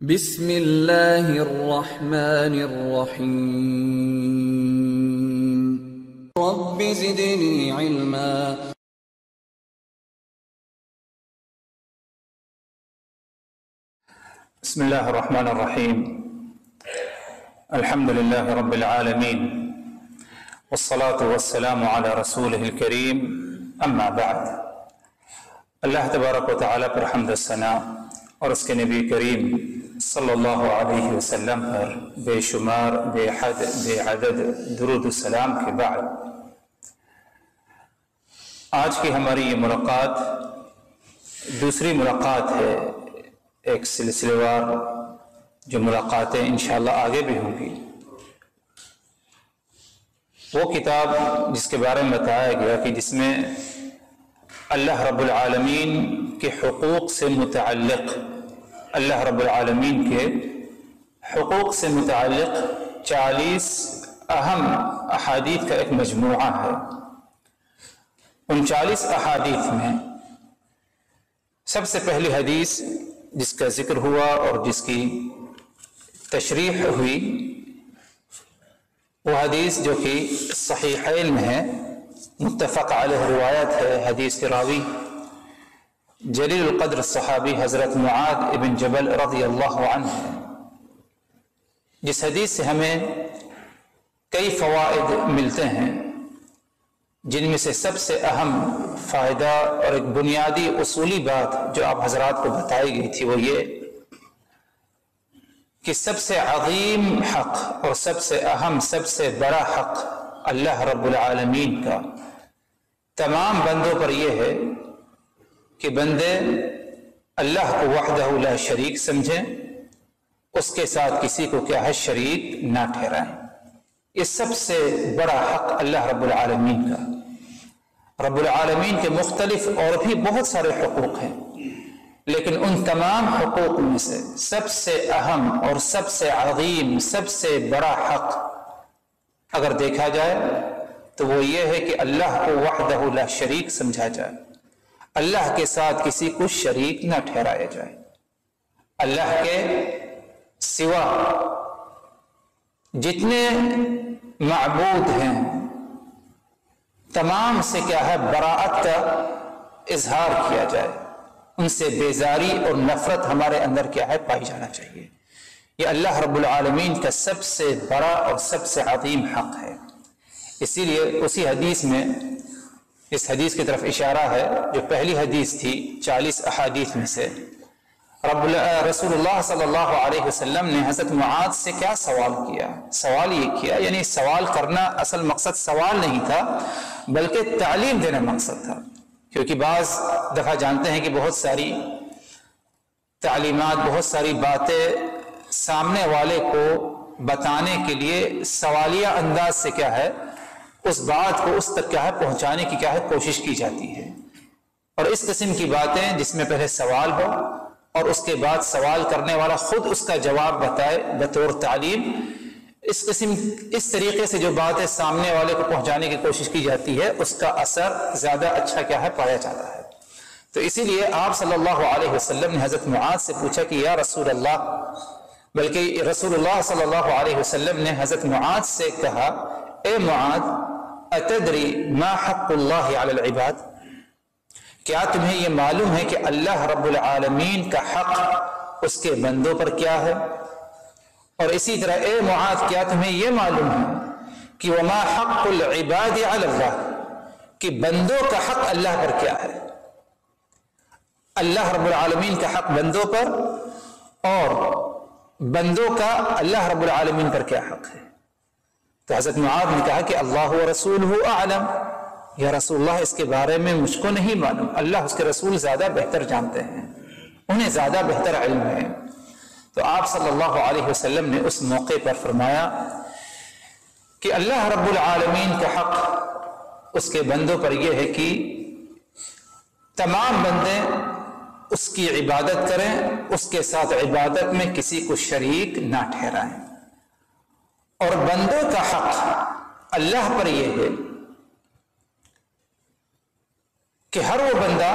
بسم اللہ الرحمن الرحیم رب زدنی علما۔ بسم اللہ الرحمن الرحیم الحمد للہ رب العالمین والصلاة والسلام علی رسولہ الکریم اما بعد۔ اللہ تبارک و تعالیٰ پر حمد و ثنا اور اس کے نبی کریم صلی اللہ علیہ وسلم پر بے شمار بے حد بے عدد درود و سلام کے بعد، آج کی ہماری یہ ملاقات دوسری ملاقات ہے، ایک سلسلے وار جو ملاقاتیں انشاءاللہ آگے بھی ہوں گی۔ وہ کتاب جس کے بارے میں بتایا گیا کہ جس میں اللہ رب العالمین کے حقوق سے متعلق اللہ رب العالمین کے حقوق سے متعلق 40 اہم احادیث کا ایک مجموعہ ہے۔ ان 40 احادیث میں سب سے پہلی حدیث جس کا ذکر ہوا اور جس کی تشریح ہوئی وہ حدیث جو کہ صحیحین میں ہے، متفق علیہ روایت ہے۔ حدیث کے راوی جلیل القدر صحابی حضرت معاذ ابن جبل رضی اللہ عنہ ہے، جس حدیث سے ہمیں کئی فوائد ملتے ہیں، جن میں سے سب سے اہم فائدہ اور ایک بنیادی اصولی بات جو آپ حضرات کو بتائی گئی تھی وہ یہ کہ سب سے عظیم حق اور سب سے اہم سب سے بڑا حق اللہ رب العالمین کا تمام بندوں پر یہ ہے کہ بندے اللہ کو وحدہ لا شریک سمجھیں، اس کے ساتھ کسی کو کیا ہے شریک نہ ٹھہرائیں۔ یہ سب سے بڑا حق اللہ رب العالمین کا۔ رب العالمین کے مختلف اور بھی بہت سارے حقوق ہیں، لیکن ان تمام حقوق میں سے سب سے اہم اور سب سے عظیم سب سے بڑا حق اگر دیکھا جائے تو وہ یہ ہے کہ اللہ کو وحدہ لا شریک سمجھا جائے، اللہ کے ساتھ کسی کو شریک نہ ٹھہرایا جائے۔ اللہ کے سوا جتنے معبود ہیں تمام سے کیا ہے براءت کا اظہار کیا جائے، ان سے بیزاری اور نفرت ہمارے اندر کیا ہے پائی جانا چاہیے۔ یہ اللہ رب العالمین کا سب سے بڑا اور سب سے عظیم حق ہے۔ اسی لیے اسی حدیث میں اس حدیث کی طرف اشارہ ہے جو پہلی حدیث تھی 40 احادیث میں سے۔ رسول اللہ صلی اللہ علیہ وسلم نے حضرت معاذ سے کیا سوال کیا؟ سوال یہ کیا، یعنی سوال کرنا اصل مقصد سوال نہیں تھا بلکہ تعلیم دینا مقصد تھا، کیونکہ بعض دفعہ جانتے ہیں کہ بہت ساری تعلیمات بہت ساری باتیں سامنے والے کو بتانے کے لیے سوالیہ انداز سے کیا ہے اس بات کو اس تک کیا ہے پہنچانے کی کیا ہے کوشش کی جاتی ہے، اور اس قسم کی باتیں جس میں پہلے سوال ہو اور اس کے بعد سوال کرنے والا خود اس کا جواب بتائے بطور تعلیم، اس طریقے سے جو باتیں سامنے والے کو پہنچانے کی کوشش کی جاتی ہے اس کا اثر زیادہ اچھا کیا ہے پایا جاتا ہے۔ تو اسی لیے آپ صلی اللہ علیہ وسلم نے حضرت معاذ سے پوچھا کہ یا رسول اللہ، بلکہ رسول اللہ صلی اللہ علیہ وسلم نے حضرت معاذ سے کہا اے معاذ اتدری ما حق اللہ علی العباد، کیا تمہیں یہ معلوم ہے کہ اللہ رب العالمین کا حق اس کے بندوں پر کیا ہے؟ اور اسی طرح اے معاذ کیا تمہیں یہ معلوم ہے کہ وما حق العباد علی اللہ، کہ بندوں کا حق اللہ پر کیا ہے؟ اللہ رب العالمین کا حق بندوں پر اور بندوں کا اللہ رب العالمین پر کیا حق ہے؟ تو حضرت معاذ نے کہا کہ اللہ و رسولہ اعلم، یا رسول اللہ اس کے بارے میں مجھ کو نہیں معلوم، اللہ اس کے رسول زیادہ بہتر جانتے ہیں، انہیں زیادہ بہتر علم ہے۔ تو آپ صلی اللہ علیہ وسلم نے اس موقع پر فرمایا کہ اللہ رب العالمین کا حق اس کے بندوں پر یہ ہے کہ تمام بندے اس کی عبادت کریں، اس کے ساتھ عبادت میں کسی کو شریک نہ ٹھہرائیں، اور بندوں کا حق اللہ پر یہ ہے کہ ہر وہ بندہ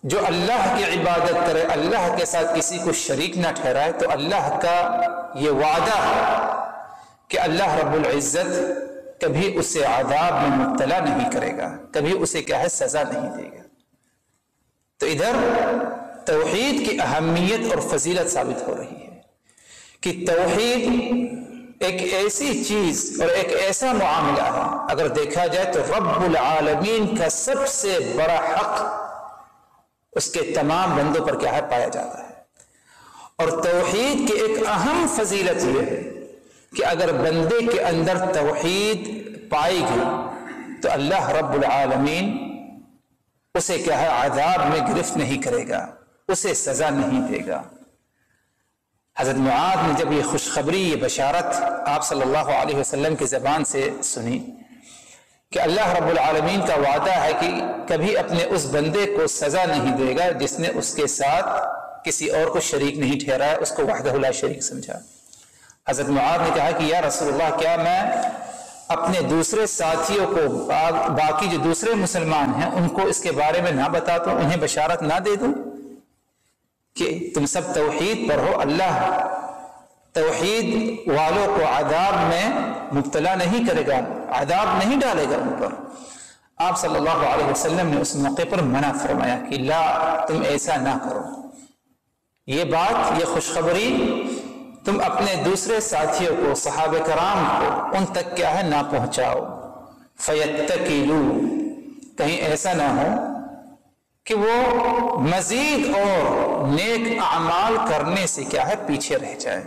جو اللہ کی عبادت کرے، اللہ کے ساتھ کسی کو شریک نہ ٹھہرائے، تو اللہ کا یہ وعدہ ہے کہ اللہ رب العزت کبھی اسے عذاب میں مبتلا نہیں کرے گا، کبھی اسے کیا ہے سزا نہیں دے گا۔ تو ادھر توحید کی اہمیت اور فضیلت ثابت ہو رہی ہے کہ توحید ایک ایسی چیز اور ایک ایسا معاملہ ہے، اگر دیکھا جائے تو رب العالمین کا سب سے بڑا حق اس کے تمام بندوں پر کیا ہے پایا جاتا ہے۔ اور توحید کی ایک اہم فضیلت یہ ہے کہ اگر بندے کے اندر توحید پائی گئی تو اللہ رب العالمین اسے کیا ہے عذاب میں گرفت نہیں کرے گا، اسے سزا نہیں دے گا۔ حضرت معاذ نے جب یہ خوشخبری، یہ بشارت آپ صلی اللہ علیہ وسلم کی زبان سے سنی کہ اللہ رب العالمین کا وعدہ ہے کہ کبھی اپنے اس بندے کو سزا نہیں دے گا جس نے اس کے ساتھ کسی اور کو شریک نہیں ٹھہرایا، اس کو وحدہ لا شریک سمجھا۔ حضرت معاذ نے کہا کہ یا رسول اللہ، کیا میں اپنے دوسرے ساتھیوں کو، باقی جو دوسرے مسلمان ہیں، ان کو اس کے بارے میں نہ بتاتا ہوں، انہیں بشارت نہ دے دوں کہ تم سب توحید پر ہو، اللہ توحید والوں کو عذاب میں مبتلا نہیں کرے گا، عذاب نہیں ڈالے گا ان پر۔ آپ صلی اللہ علیہ وسلم نے اس موقع پر منع فرمایا کہ لا، تم ایسا نہ کرو، یہ بات، یہ خوشخبری تم اپنے دوسرے ساتھیوں کو، صحابہ کرام کو، ان تک کیا ہے نہ پہنچاؤ۔ فَيَتَّكِلُوا، کہیں ایسا نہ ہو کہ وہ مزید اور نیک اعمال کرنے سے کیا ہے پیچھے رہ جائے،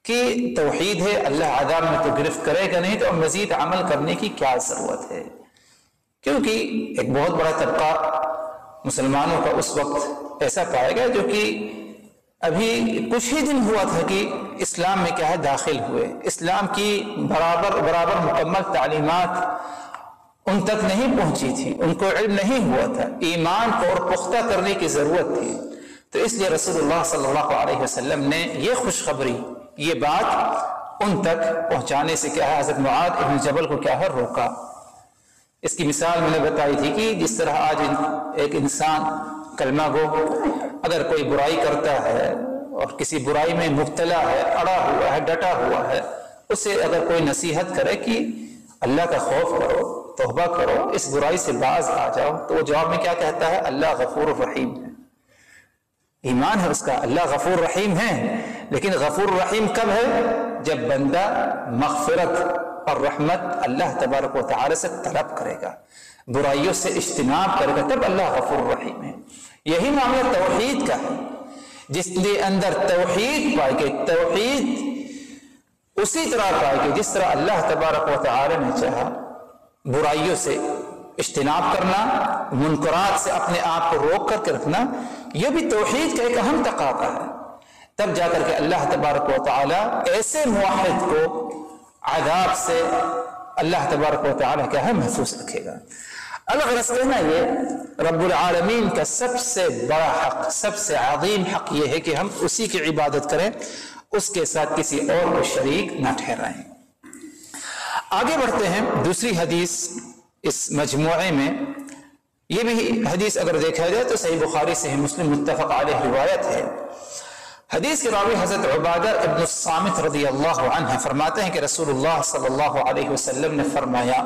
کہ توحید ہے، اللہ عذاب میں تو گرفت کرے گا نہیں، تو مزید عمل کرنے کی کیا ضرورت ہے؟ کیونکہ ایک بہت بڑا طبقہ مسلمانوں کا اس وقت ایسا پائے گا جو کہ ابھی کچھ ہی دن ہوا تھا کہ اسلام میں کیا ہے داخل ہوئے، اسلام کی برابر مکمل تعلیمات ان تک نہیں پہنچی تھی، ان کو علم نہیں ہوا تھا، ایمان کو اور پختہ کرنے کی ضرورت تھی۔ تو اس لیے رسول اللہ صلی اللہ علیہ وسلم نے یہ خوشخبری، یہ بات ان تک پہنچانے سے کیا ہے حضرت معاذ ابن جبل کو کیا ہے روکا۔ اس کی مثال میں نے بتائی تھی کہ جس طرح آج ایک انسان کلمہ گو اگر کوئی برائی کرتا ہے اور کسی برائی میں مبتلا ہے، اڑا ہوا ہے، ڈٹا ہوا ہے، اسے اگر کوئی نصیحت کرے کہ اللہ کا خوف کرو، توبہ کرو، اس برائی سے باز آ جاؤ، تو وہ جواب میں کیا کہتا ہے؟ اللہ غفور رحیم ہے۔ ایمان ہے اس کا، اللہ غفور رحیم ہے، لیکن غفور رحیم کب ہے؟ جب بندہ مغفرت اور رحمت اللہ تبارک و تعالی سے طلب کرے گا، برائیوں سے اجتناب کرے گا، تب اللہ غفور رحیم ہے۔ یہی معاملہ توحید کا ہے، جس کے اندر توحید پائے گی، توحید اسی طرح پائے گی جس طرح اللہ تبارک و تعالی نے چاہا برائیوں سے اجتناب کرنا، منکرات سے اپنے آپ کو روک کر کے رکھنا، یہ بھی توحید کا ایک اہم تقاضا ہے۔ تب جا کر کے اللہ تبارک و تعالی ایسے موحد کو عذاب سے اللہ تبارک و تعالی کیا ہے محفوظ رکھے گا۔ الغرض کہنا یہ رب العالمین کا سب سے بڑا حق، سب سے عظیم حق یہ ہے کہ ہم اسی کی عبادت کریں، اس کے ساتھ کسی اور کو شریک نہ ٹھہرائیں۔ آگے بڑھتے ہیں، دوسری حدیث اس مجموعے میں، یہ بھی حدیث اگر دیکھا جائے تو صحیح بخاری صحیح مسلم متفق علیہ روایت ہے۔ حدیث کے راوی حضرت عبادہ ابن الصامت رضی اللہ عنہ فرماتے ہیں کہ رسول اللہ صلی اللہ علیہ وسلم نے فرمایا: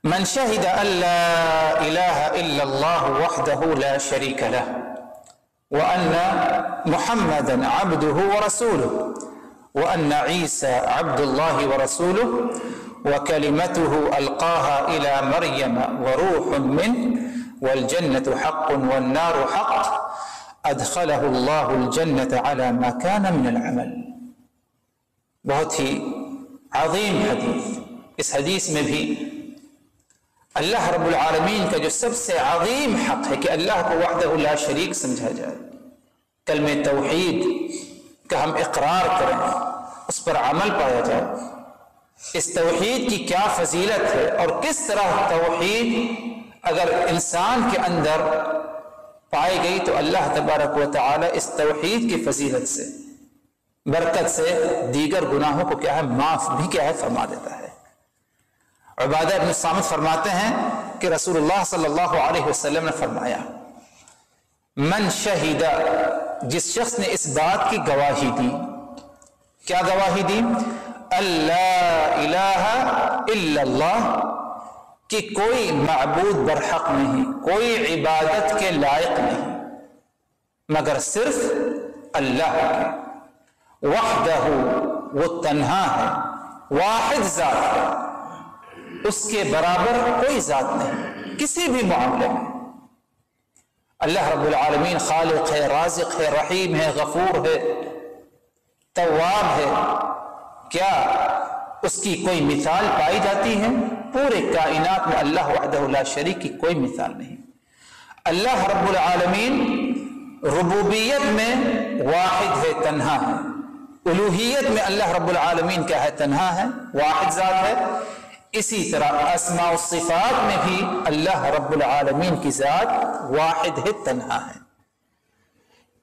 من شهد ان لا اله الا الله وحده لا شريك له وان محمدا عبده ورسوله وان عيسى عبد الله ورسوله وكلمته القاها الى مريم وروح منه والجنه حق والنار حق ادخله الله الجنه على ما كان من العمل۔ بہت ہی عظیم حدیث۔ اس حدیث میں بھی اللہ رب العالمین کا جو سب سے عظیم حق ہے کہ اللہ کو وحدہ لا شریک سمجھا جائے، کلمہ توحید کا ہم اقرار کریں، اس پر عمل پایا جائے، اس توحید کی کیا فضیلت ہے اور کس طرح توحید اگر انسان کے اندر پائی گئی تو اللہ تبارک و تعالی اس توحید کی فضیلت سے، برکت سے دیگر گناہوں کو کیا ہے معاف بھی کیا ہے فرما دیتا ہے۔ عبادہ ابن الصامت فرماتے ہیں کہ رسول اللہ صلی اللہ علیہ وسلم نے فرمایا من شہد، جس شخص نے اس بات کی گواہی دی، کیا گواہی دی؟ اللہ الہ الا اللہ، کہ کوئی معبود برحق نہیں، کوئی عبادت کے لائق نہیں مگر صرف اللہ کے، وحدہ، وہ تنہا ہے، واحد ذات ہے، اس کے برابر کوئی ذات نہیں کسی بھی معاملے میں۔ اللہ رب العالمین خالق ہے، رازق ہے، رحیم ہے، غفور ہے، تواب ہے، کیا اس کی کوئی مثال پائی جاتی ہے؟ پورے کائنات میں اللہ وحدہ لا شریک کی کوئی مثال نہیں۔ اللہ رب العالمین ربوبیت میں واحد ہے، تنہا ہے، الوہیت میں اللہ رب العالمین کیا ہے؟ تنہا ہے، واحد ذات ہے۔ اسی طرح اسماء و صفات میں بھی اللہ رب العالمین کی ذات واحد ہے، تنہا ہے۔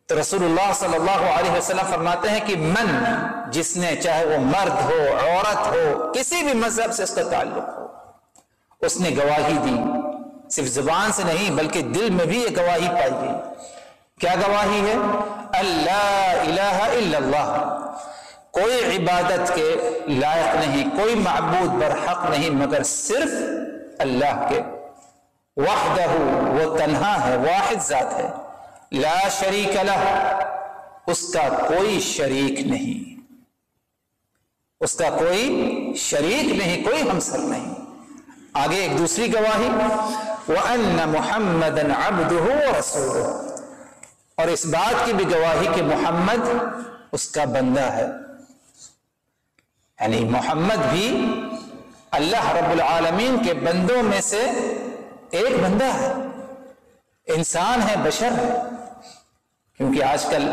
تو رسول اللہ صلی اللہ علیہ وسلم فرماتے ہیں کہ من، جس نے، چاہے وہ مرد ہو، عورت ہو، کسی بھی مذہب سے اس کا تعلق ہو، اس نے گواہی دی، صرف زبان سے نہیں بلکہ دل میں بھی یہ گواہی پائی گئی۔ کیا گواہی ہے؟ اللہ الہ الا اللہ، کوئی عبادت کے لائق نہیں، کوئی معبود برحق نہیں مگر صرف اللہ کے، وحدہ، وہ تنہا ہے، واحد ذات ہے، لا شریک لہ، اس کا کوئی شریک نہیں، اس کا کوئی شریک نہیں، کوئی ہمسر نہیں۔ آگے ایک دوسری گواہی، وَأَنَّ مُحَمَّدًا عَبْدُهُ وَرَسُولُهُ، اور اس بات کی بھی گواہی کہ محمد اس کا بندہ ہے، یعنی محمد بھی اللہ رب العالمین کے بندوں میں سے ایک بندہ ہے، انسان ہے، بشر ہے۔ کیونکہ آج کل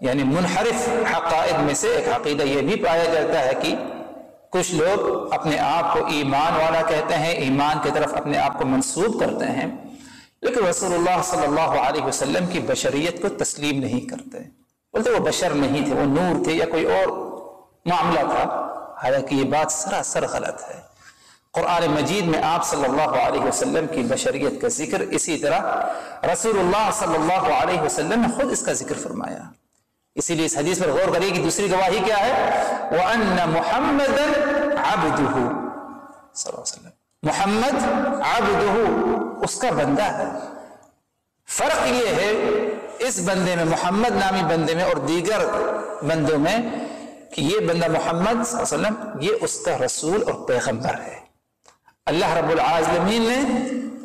یعنی منحرف عقائد میں سے ایک عقیدہ یہ بھی پایا جاتا ہے کہ کچھ لوگ اپنے آپ کو ایمان والا کہتے ہیں، ایمان کی طرف اپنے آپ کو منسوب کرتے ہیں، لیکن رسول اللہ صلی اللہ علیہ وسلم کی بشریت کو تسلیم نہیں کرتے، بولتے وہ بشر نہیں تھے، وہ نور تھے یا کوئی اور معاملہ تھا، حالانکہ یہ بات سراسر غلط ہے۔ قرآن مجید میں آپ صلی اللہ علیہ وسلم کی بشریت کا ذکر، اسی طرح رسول اللہ صلی اللہ علیہ وسلم نے خود اس کا ذکر فرمایا۔ اسی لیے اس حدیث پر غور کریے کہ دوسری گواہی کیا ہے؟ وَأَنَّ مُحَمَّدًا عَبْدُهُ صلی اللہ علیہ وسلم، محمد عبدہ، اس کا بندہ ہے۔ فرق یہ ہے اس بندے میں، محمد نامی بندے میں اور دیگر بندوں میں، کہ یہ بندہ محمد صلی اللہ علیہ وسلم یہ اس کا رسول اور پیغمبر ہے۔ اللہ رب العالمین نے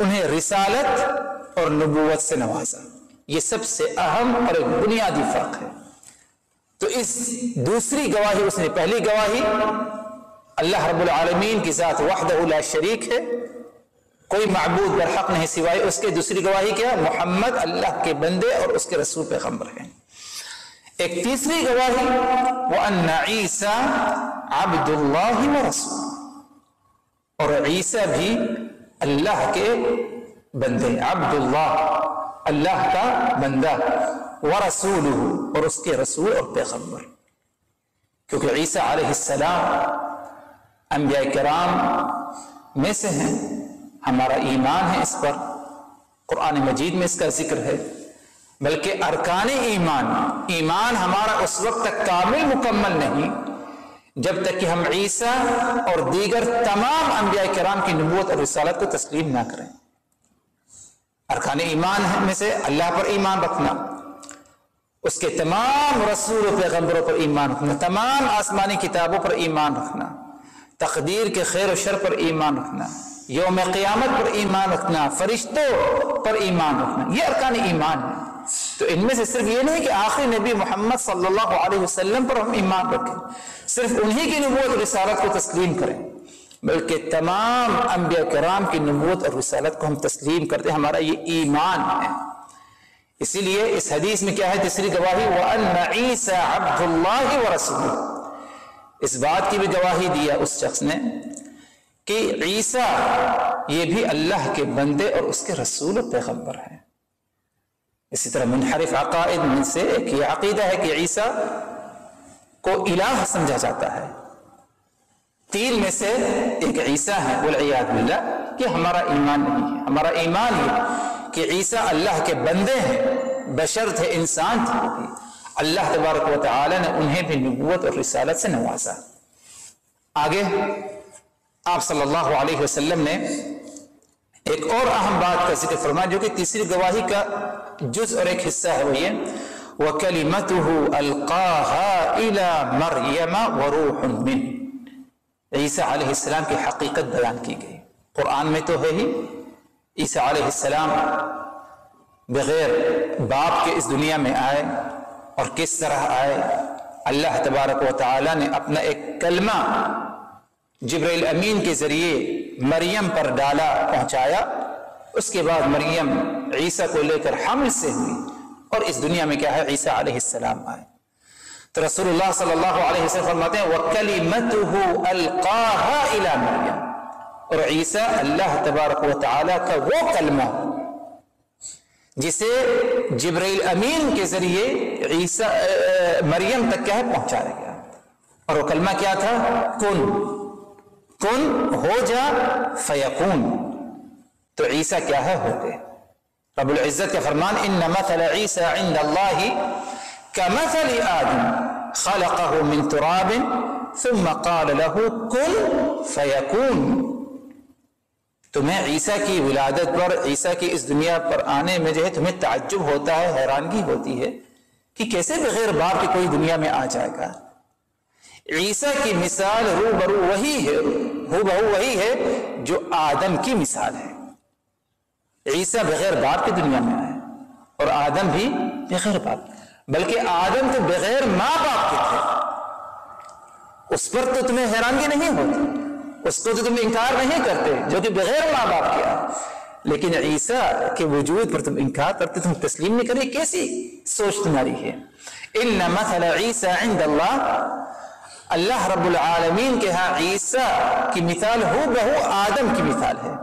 انہیں رسالت اور نبوت سے نوازا، یہ سب سے اہم اور ایک بنیادی فرق ہے۔ تو اس دوسری گواہی، اس نے پہلی گواہی اللہ رب العالمین کی ذات وحدہ لا شریک ہے، کوئی معبود برحق نہیں سوائے اس کے، دوسری گواہی کیا؟ محمد اللہ کے بندے اور اس کے رسول پیغمبر ہیں۔ ایک تیسری گواہی، وَأَنَّ عِيسَىٰ عَبْدُ اللَّهِ وَرَسُولُهُ، اور عیسیٰ بھی اللہ کے بندے، عبد اللہ، اللہ کا بندہ، وَرَسُولُهُ، اور اس کے رسول اور پیغمبر، کیونکہ عیسیٰ علیہ السلام انبیاء کرام میں سے ہیں، ہمارا ایمان ہے اس پر، قرآن مجید میں اس کا ذکر ہے، بلکہ ارکان ایمان ہمارا اس وقت تک کامل مکمل نہیں جب تک کہ ہم عیسیٰ اور دیگر تمام انبیاء کرام کی نبوت اور رسالت کو تسلیم نہ کریں۔ ارکان ایمان میں سے اللہ پر ایمان رکھنا، اس کے تمام رسول و پیغمبروں پر ایمان رکھنا، تمام آسمانی کتابوں پر ایمان رکھنا، تقدیر کے خیر و شر پر ایمان رکھنا، یوم قیامت پر ایمان رکھنا، فرشتوں پر ایمان رکھنا، یہ ارکان ایمان ہے۔ تو ان میں سے صرف یہ نہیں کہ آخری نبی محمد صلی اللہ علیہ وسلم پر ہم ایمان رکھیں، صرف انہی کی نبوت اور رسالت کو تسلیم کریں، بلکہ تمام انبیاء کرام کی نبوت اور رسالت کو ہم تسلیم کرتے ہیں، ہمارا یہ ایمان ہے۔ اسی لیے اس حدیث میں کیا ہے تیسری گواہی؟ وَأَنَّ عِيسَىٰ عَبْدُ اللَّهِ وَرَسُولُهُ، اس بات کی بھی گواہی دیا اس شخص نے کہ عیسیٰ یہ بھی اللہ کے بندے اور اس کے رسول و پیغمبر ہیں۔ اسی طرح منحرف عقائد میں سے ایک یہ عقیدہ ہے کہ عیسیٰ کو الہ سمجھا جاتا ہے، تین میں سے ایک عیسیٰ ہے والعیاذ باللہ، کہ ہمارا ایمان نہیں ہے. ہمارا ایمان یہ کہ عیسیٰ اللہ کے بندے ہیں، بشر تھے، انسان تھے. اللہ تبارک و تعالی نے انہیں بھی نبوت اور رسالت سے نوازا. آگے آپ صلی اللہ علیہ وسلم نے ایک اور اہم بات کا ذکر فرمایا جو کہ تیسری گواہی کا جز اور ایک حصہ ہے، وہ یہ وَكَلِمَتُهُ أَلْقَاهَا إِلَى مَرْيَمَ وَرُوحٌ مِّنْهُ. عیسیٰ علیہ السلام کی حقیقت بیان کی گئی. قرآن میں تو ہے ہی عیسیٰ علیہ السلام بغیر باپ کے اس دنیا میں آئے اور کس طرح آئے. اللہ تبارک و تعالی نے اپنا ایک کلمہ جبرائیل امین کے ذریعے مریم پر ڈالا، پہنچایا. اس کے بعد مریم عیسیٰ کو لے کر حمل سے ہوئی اور اس دنیا میں کیا ہے عیسیٰ علیہ السلام آئے. تو رسول اللہ صلی اللہ علیہ وسلم فرماتے ہیں وَكَلِمَتُهُ أَلْقَاهَا إِلَى مَرْيَمَ. اور عیسیٰ اللہ تبارک و تعالی کا وہ کلمہ جسے جبرائیل امین کے ذریعے عیسیٰ مریم تک کیا ہے پہنچایا گیا. اور وہ کلمہ کیا تھا؟ کن ہو جا فیکون. تو عیسیٰ کیا ہے؟ ہو گئے. رب العزت کا فرمان ان مثل عیسیٰ عند اللہ کمثل آدم خلقه من تراب ثم قال له کن فیکون. تمہیں عیسیٰ کی ولادت پر، عیسیٰ کی اس دنیا پر آنے میں جو ہے تمہیں تعجب ہوتا ہے، حیرانگی ہوتی ہے کہ کیسے بغیر باپ کے کوئی دنیا میں آ جائے گا. عیسیٰ کی مثال روبرو وہی ہے، ہو وہی ہے جو آدم کی مثال ہے. عیسیٰ بغیر باپ کی دنیا میں آئے اور آدم بھی بغیر باپ، بلکہ آدم تو بغیر ماں باپ کے تھے. اس پر تو تمہیں حیرانگی نہیں ہوتی، اس کو تو تم انکار نہیں کرتے جو کہ بغیر ماں باپ کے آئے. لیکن عیسیٰ کے وجود پر تم انکار کرتے، تم تسلیم نہیں کرتے. کیسی سوچ تمہاری ہے؟ ان مثل عیسیٰ عند اللہ رب العالمین کے ہاں عیسیٰ کی مثال ہو بہو آدم کی مثال ہے.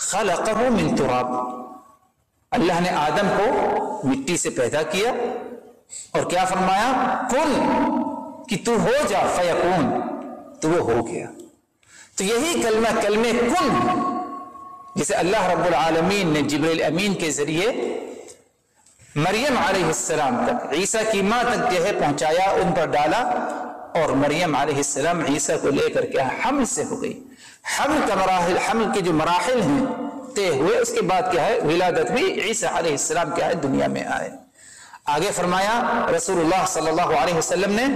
خلقہ من تراب. اللہ نے آدم کو مٹی سے پیدا کیا اور کیا فرمایا؟ کن، کہ تو ہو جا، فیکون، تو وہ ہو گیا. تو یہی کلمہ کن جسے اللہ رب العالمین نے جبرائیل امین کے ذریعے مریم علیہ السلام تک، عیسیٰ کی ماں تک جو ہے پہنچایا، ان پر ڈالا. اور مریم علیہ السلام عیسیٰ کو لے کر کیا حمل سے ہو گئی. حمل کے جو مراحل ہیں طے ہوئے، اس کے بعد کیا ہے ولادت بھی عیسیٰ علیہ السلام کیا ہے دنیا میں آئے. آگے فرمایا رسول اللہ صلی اللہ علیہ وسلم نے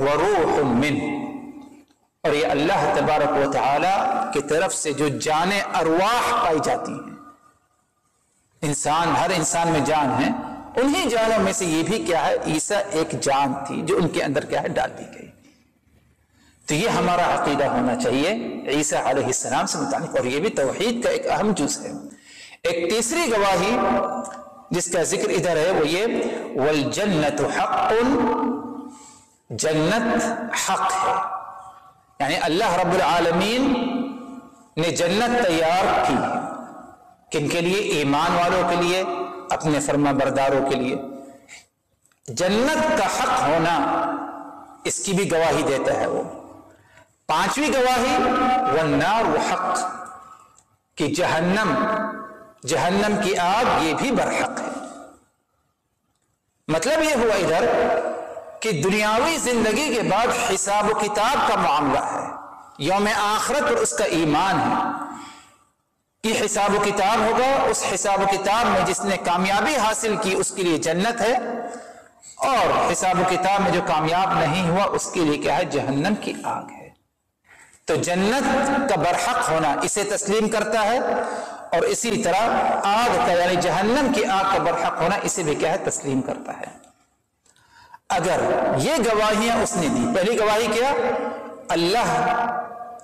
وروح من. اور یہ اللہ تبارک و تعالی کی طرف سے جو جان ارواح پائی جاتی ہیں، انسان، ہر انسان میں جان ہے، انہی جانوں میں سے یہ بھی کیا ہے عیسیٰ ایک جان تھی جو ان کے اندر کیا ہے ڈال دی گئی. تو یہ ہمارا عقیدہ ہونا چاہیے عیسیٰ علیہ السلام سے متعلق، اور یہ بھی توحید کا ایک اہم جز ہے. ایک تیسری گواہی جس کا ذکر ادھر ہے وہ یہ والجنت حق. جنت حق ہے، یعنی اللہ رب العالمین نے جنت تیار کی. کن کے لیے؟ ایمان والوں کے لیے، اپنے فرما برداروں کے لیے. جنت کا حق ہونا اس کی بھی گواہی دیتا ہے وہ. پانچویں گواہی والنار حق، کہ جہنم کی آگ یہ بھی برحق ہے. مطلب یہ ہوا ادھر کہ دنیاوی زندگی کے بعد حساب و کتاب کا معاملہ ہے، یوم آخرت پر اس کا ایمان ہے کہ حساب و کتاب ہوگا. اس حساب و کتاب میں جس نے کامیابی حاصل کی اس کے لیے جنت ہے، اور حساب و کتاب میں جو کامیاب نہیں ہوا اس کے لیے کیا ہے جہنم کی آگ ہے. تو جنت کا برحق ہونا اسے تسلیم کرتا ہے، اور اسی طرح آگ کا یعنی جہنم کی آگ کا برحق ہونا اسے بھی کیا ہے تسلیم کرتا ہے. اگر یہ گواہیاں اس نے دی، پہلی گواہی کیا؟ اللہ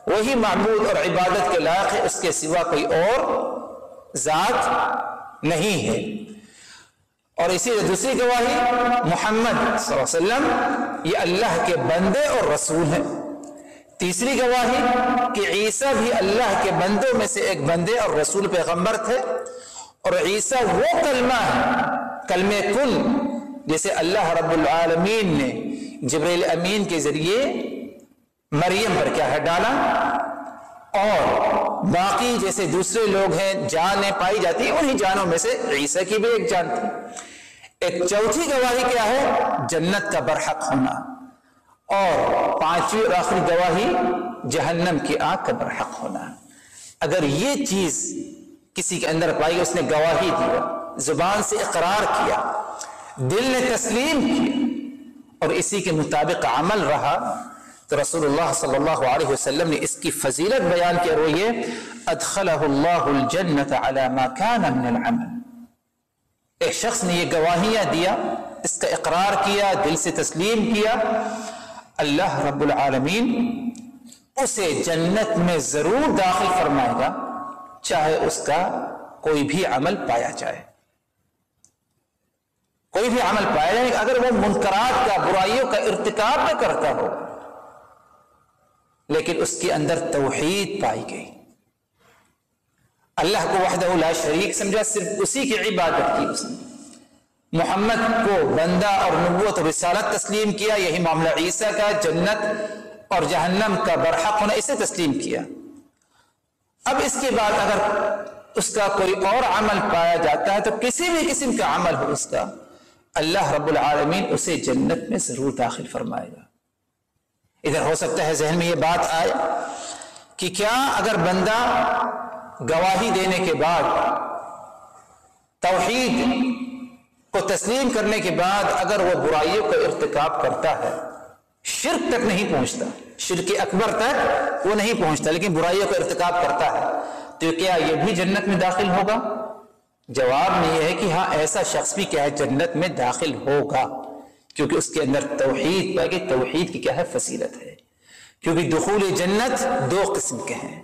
وہی معبود اور عبادت کے لائق ہے، اس کے سوا کوئی اور ذات نہیں ہے. اور اسی دوسری گواہی محمد صلی اللہ علیہ وسلم یہ اللہ کے بندے اور رسول ہیں. تیسری گواہی کہ عیسیٰ بھی اللہ کے بندوں میں سے ایک بندے اور رسول پیغمبر تھے، اور عیسیٰ وہ کلمہ ہے، کلمہ کن، جیسے اللہ رب العالمین نے جبرائیل امین کے ذریعے مریم پر کیا ہے ڈالا، اور باقی جیسے دوسرے لوگ ہیں جانیں پائی جاتی ہیں، انہی جانوں میں سے عیسیٰ کی بھی ایک جان تھی۔ ایک چوتھی گواہی کیا ہے؟ جنت کا برحق ہونا، اور پانچویں اور آخری گواہی جہنم کی آگ کا برحق ہونا۔ اگر یہ چیز کسی کے اندر پائی، اس نے گواہی دی، زبان سے اقرار کیا، دل نے تسلیم کیا اور اسی کے مطابق عمل رہا، تو رسول اللہ صلی اللہ علیہ وسلم نے اس کی فضیلت بیان کی، اور وہ یہ ادخلہ اللہ الجنت علی ما کان من العمل۔ ایک شخص نے یہ گواہیاں دیا، اس کا اقرار کیا، دل سے تسلیم کیا، اللہ رب العالمین اسے جنت میں ضرور داخل فرمائے گا، چاہے اس کا کوئی بھی عمل پایا جائے، کوئی بھی عمل پایا جائے، اگر وہ منکرات کا، برائیوں کا ارتکاب نہ کرتا ہو، لیکن اس کے اندر توحید پائی گئی، اللہ کو وحدہ لا شریک سمجھا، صرف اسی کی عبادت کی، اس نے محمد کو بندہ اور نبوت اور رسالت تسلیم کیا، یہی معاملہ عیسیٰ کا، جنت اور جہنم کا برحق ہونا، اسے تسلیم کیا۔ اب اس کے بعد اگر اس کا کوئی اور عمل پایا جاتا ہے، تو کسی بھی قسم کا عمل ہو اس کا، اللہ رب العالمین اسے جنت میں ضرور داخل فرمائے گا۔ ادھر ہو سکتا ہے ذہن میں یہ بات آئے کہ کیا اگر بندہ گواہی دینے کے بعد، توحید کو تسلیم کرنے کے بعد اگر وہ برائیوں کا ارتکاب کرتا ہے، شرک تک نہیں پہنچتا، شرک اکبر تک وہ نہیں پہنچتا، لیکن برائیوں کا ارتکاب کرتا ہے، تو کیا یہ بھی جنت میں داخل ہوگا؟ جواب میں یہ ہے کہ ہاں، ایسا شخص بھی کیا ہے، جنت میں داخل ہوگا، کیونکہ اس کے اندر توحید پائے گی۔ توحید کی کیا ہے؟ فضیلت ہے، کیونکہ دخول جنت دو قسم کے ہیں،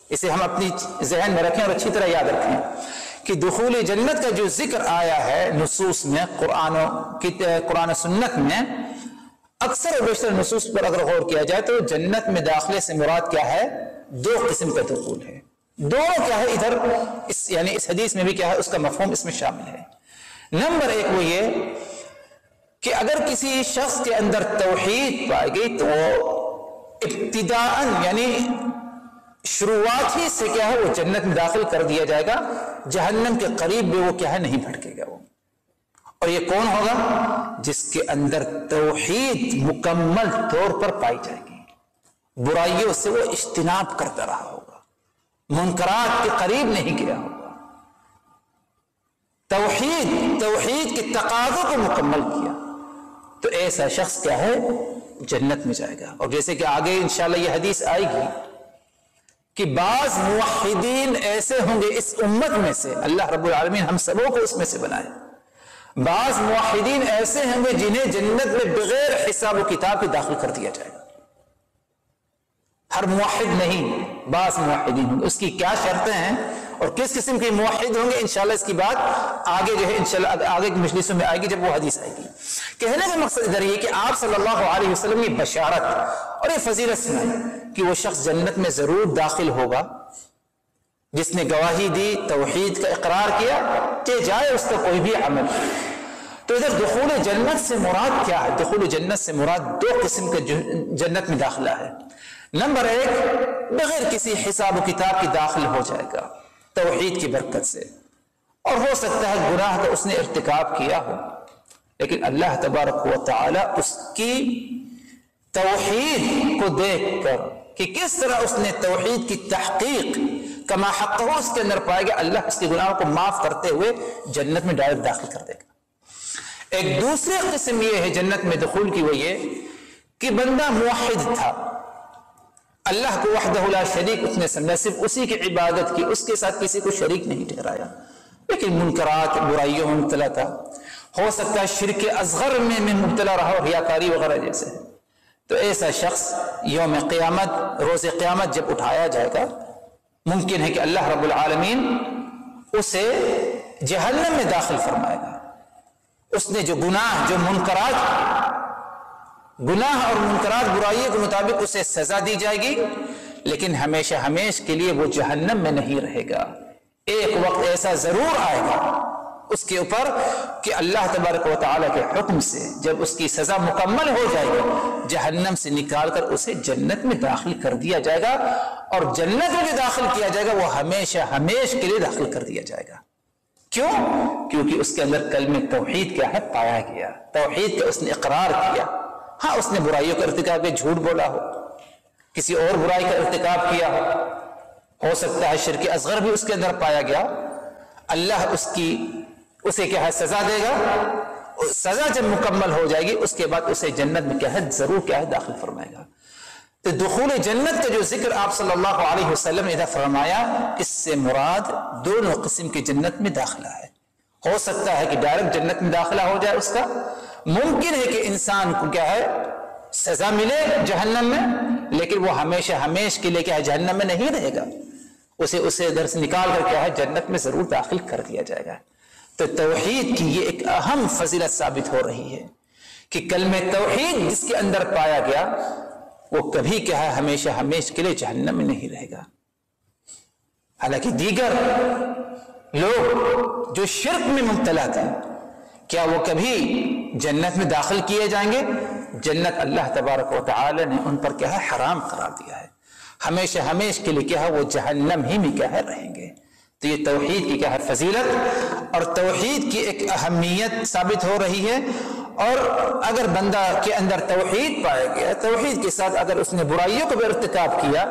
اسے ہم اپنی ذہن میں رکھیں اور اچھی طرح یاد رکھیں کہ دخول جنت کا جو ذکر آیا ہے نصوص میں، قرآن و سنت میں، اکثر و بیشتر نصوص پر اگر غور کیا جائے تو جنت میں داخلے سے مراد کیا ہے؟ دو قسم کا دخول ہے، دونوں کیا ہے ادھر یعنی اس حدیث میں بھی کیا ہے، اس کا مفہوم اس میں شامل ہے۔ نمبر ایک وہ یہ کہ اگر کسی شخص کے اندر توحید پائے گئی تو وہ ابتداءً یعنی شروعات ہی سے کیا ہے، وہ جنت میں داخل کر دیا جائے گا، جہنم کے قریب بھی وہ کیا ہے، نہیں بھٹکے گا وہ۔ اور یہ کون ہوگا؟ جس کے اندر توحید مکمل طور پر پائی جائے گی، برائیوں سے وہ اجتناب کرتا رہا ہوگا، منکرات کے قریب نہیں گیا ہوگا، توحید کے تقاضوں کو مکمل کیا، تو ایسا شخص کیا ہے، جنت میں جائے گا۔ اور جیسے کہ آگے انشاءاللہ یہ حدیث آئے گی کہ بعض موحدین ایسے ہوں گے اس امت میں سے، اللہ رب العالمین ہم سبوں کو اس میں سے بنائے، بعض موحدین ایسے ہوں گے جنہیں جنت میں بغیر حساب و کتاب کے داخل کر دیا جائے گا۔ ہر موحد نہیں، بعض موحدین ہوں گے، اس کی کیا شرطیں ہیں اور کس قسم کے موحد ہوں گے، انشاءاللہ اس کی بات آگے جو ہے انشاءاللہ آگے کی مجلسوں میں آئے گی جب وہ حدیث آئے گی۔ کہنے کا مقصد ادھر یہ کہ آپ صلی اللہ علیہ وسلم نے بشارت اور یہ فضیلت سنائی کہ وہ شخص جنت میں ضرور داخل ہوگا جس نے گواہی دی، توحید کا اقرار کیا کہ جائے اس کا کوئی بھی عمل۔ تو ادھر دخول جنت سے مراد کیا ہے؟ دخول جنت سے مراد دو قسم کا جنت میں داخلہ ہے۔ نمبر ایک، بغیر کسی حساب و کتاب کی داخل ہو جائے گا توحید کی برکت سے، اور ہو سکتا ہے گناہ کا اس نے ارتکاب کیا ہو، لیکن اللہ تبارک و تعالی اس کی توحید کو دیکھ کر کہ کس طرح اس نے توحید کی تحقیق کما حق ہو اس کے اندر پائے گا، اللہ اس کے گناہوں کو معاف کرتے ہوئے جنت میں ڈائریکٹ داخل کر دے گا۔ ایک دوسری قسم یہ ہے جنت میں دخول کی، وہ یہ کہ بندہ موحد تھا، اللہ کو وحدہ لا شریک اس نے سمجھا، صرف اسی کی عبادت کی، اس کے ساتھ کسی کو شریک نہیں ٹھہرایا، لیکن منکرات برائیوں میں مبتلا تھا، ہو سکتا ہے شرک اصغر میں مبتلا رہا ہو، ریاکاری وغیرہ جیسے، تو ایسا شخص یوم قیامت، روز قیامت جب اٹھایا جائے گا، ممکن ہے کہ اللہ رب العالمین اسے جہنم میں داخل فرمائے گا۔ اس نے جو گناہ، جو گناہ اور منکرات برائیوں کے مطابق اسے سزا دی جائے گی، لیکن ہمیشہ ہمیشہ کے لیے وہ جہنم میں نہیں رہے گا۔ ایک وقت ایسا ضرور آئے گا اس کے اوپر کہ اللہ تبارک و تعالیٰ کے حکم سے جب اس کی سزا مکمل ہو جائے گی جہنم سے نکال کر اسے جنت میں داخل کر دیا جائے گا، اور جنت میں جو داخل کیا جائے گا وہ ہمیشہ ہمیشہ کے لیے داخل کر دیا جائے گا۔ کیوں؟ کیونکہ اس کے اندر کلمہ توحید کیا ہے پایا گیا، توحید کا اس نے اقرار کیا۔ ہاں اس نے برائیوں کا ارتکاب کیا، جھوٹ بولا ہو، کسی اور برائی کا ارتکاب کیا ہو سکتا ہے شرک اصغر بھی اس کے اندر پایا گیا، اللہ اسے کیا ہے سزا دے گا، سزا جب مکمل ہو جائے گی اس کے بعد اسے جنت میں کیا ہے ضرور کیا ہے داخل فرمائے گا۔ تو دخول جنت کا جو ذکر آپ صلی اللہ علیہ وسلم نے فرمایا، اس سے مراد دونوں قسم کی جنت میں داخلہ ہے۔ ہو سکتا ہے کہ ڈائریکٹ جنت میں داخلہ ہو جائے اس کا، ممکن ہے کہ انسان کو کیا ہے سزا ملے جہنم میں، لیکن وہ ہمیشہ ہمیشہ کے لیے کیا ہے جہنم میں نہیں رہے گا، اسے ادھر سے نکال کر کیا ہے جنت میں ضرور داخل کر دیا جائے گا۔ تو توحید کی یہ ایک اہم فضیلت ثابت ہو رہی ہے کہ کلمہ توحید جس کے اندر پایا گیا وہ کبھی کیا ہے ہمیشہ ہمیشہ کے لیے جہنم میں نہیں رہے گا۔ حالانکہ دیگر لوگ جو شرک میں مبتلا تھے کیا وہ کبھی جنت میں داخل کیے جائیں گے؟ جنت اللہ تبارک و تعالی نے ان پر کیا ہے حرام قرار دیا ہے، ہمیشہ ہمیشہ کے لیے کیا ہے وہ جہنم ہی میں کیا ہے رہیں گے۔ تو یہ توحید کی کیا ہے فضیلت اور توحید کی ایک اہمیت ثابت ہو رہی ہے۔ اور اگر بندہ کے اندر توحید پایا گیا، توحید کے ساتھ اگر اس نے برائیوں کو بھی ارتکاب کیا،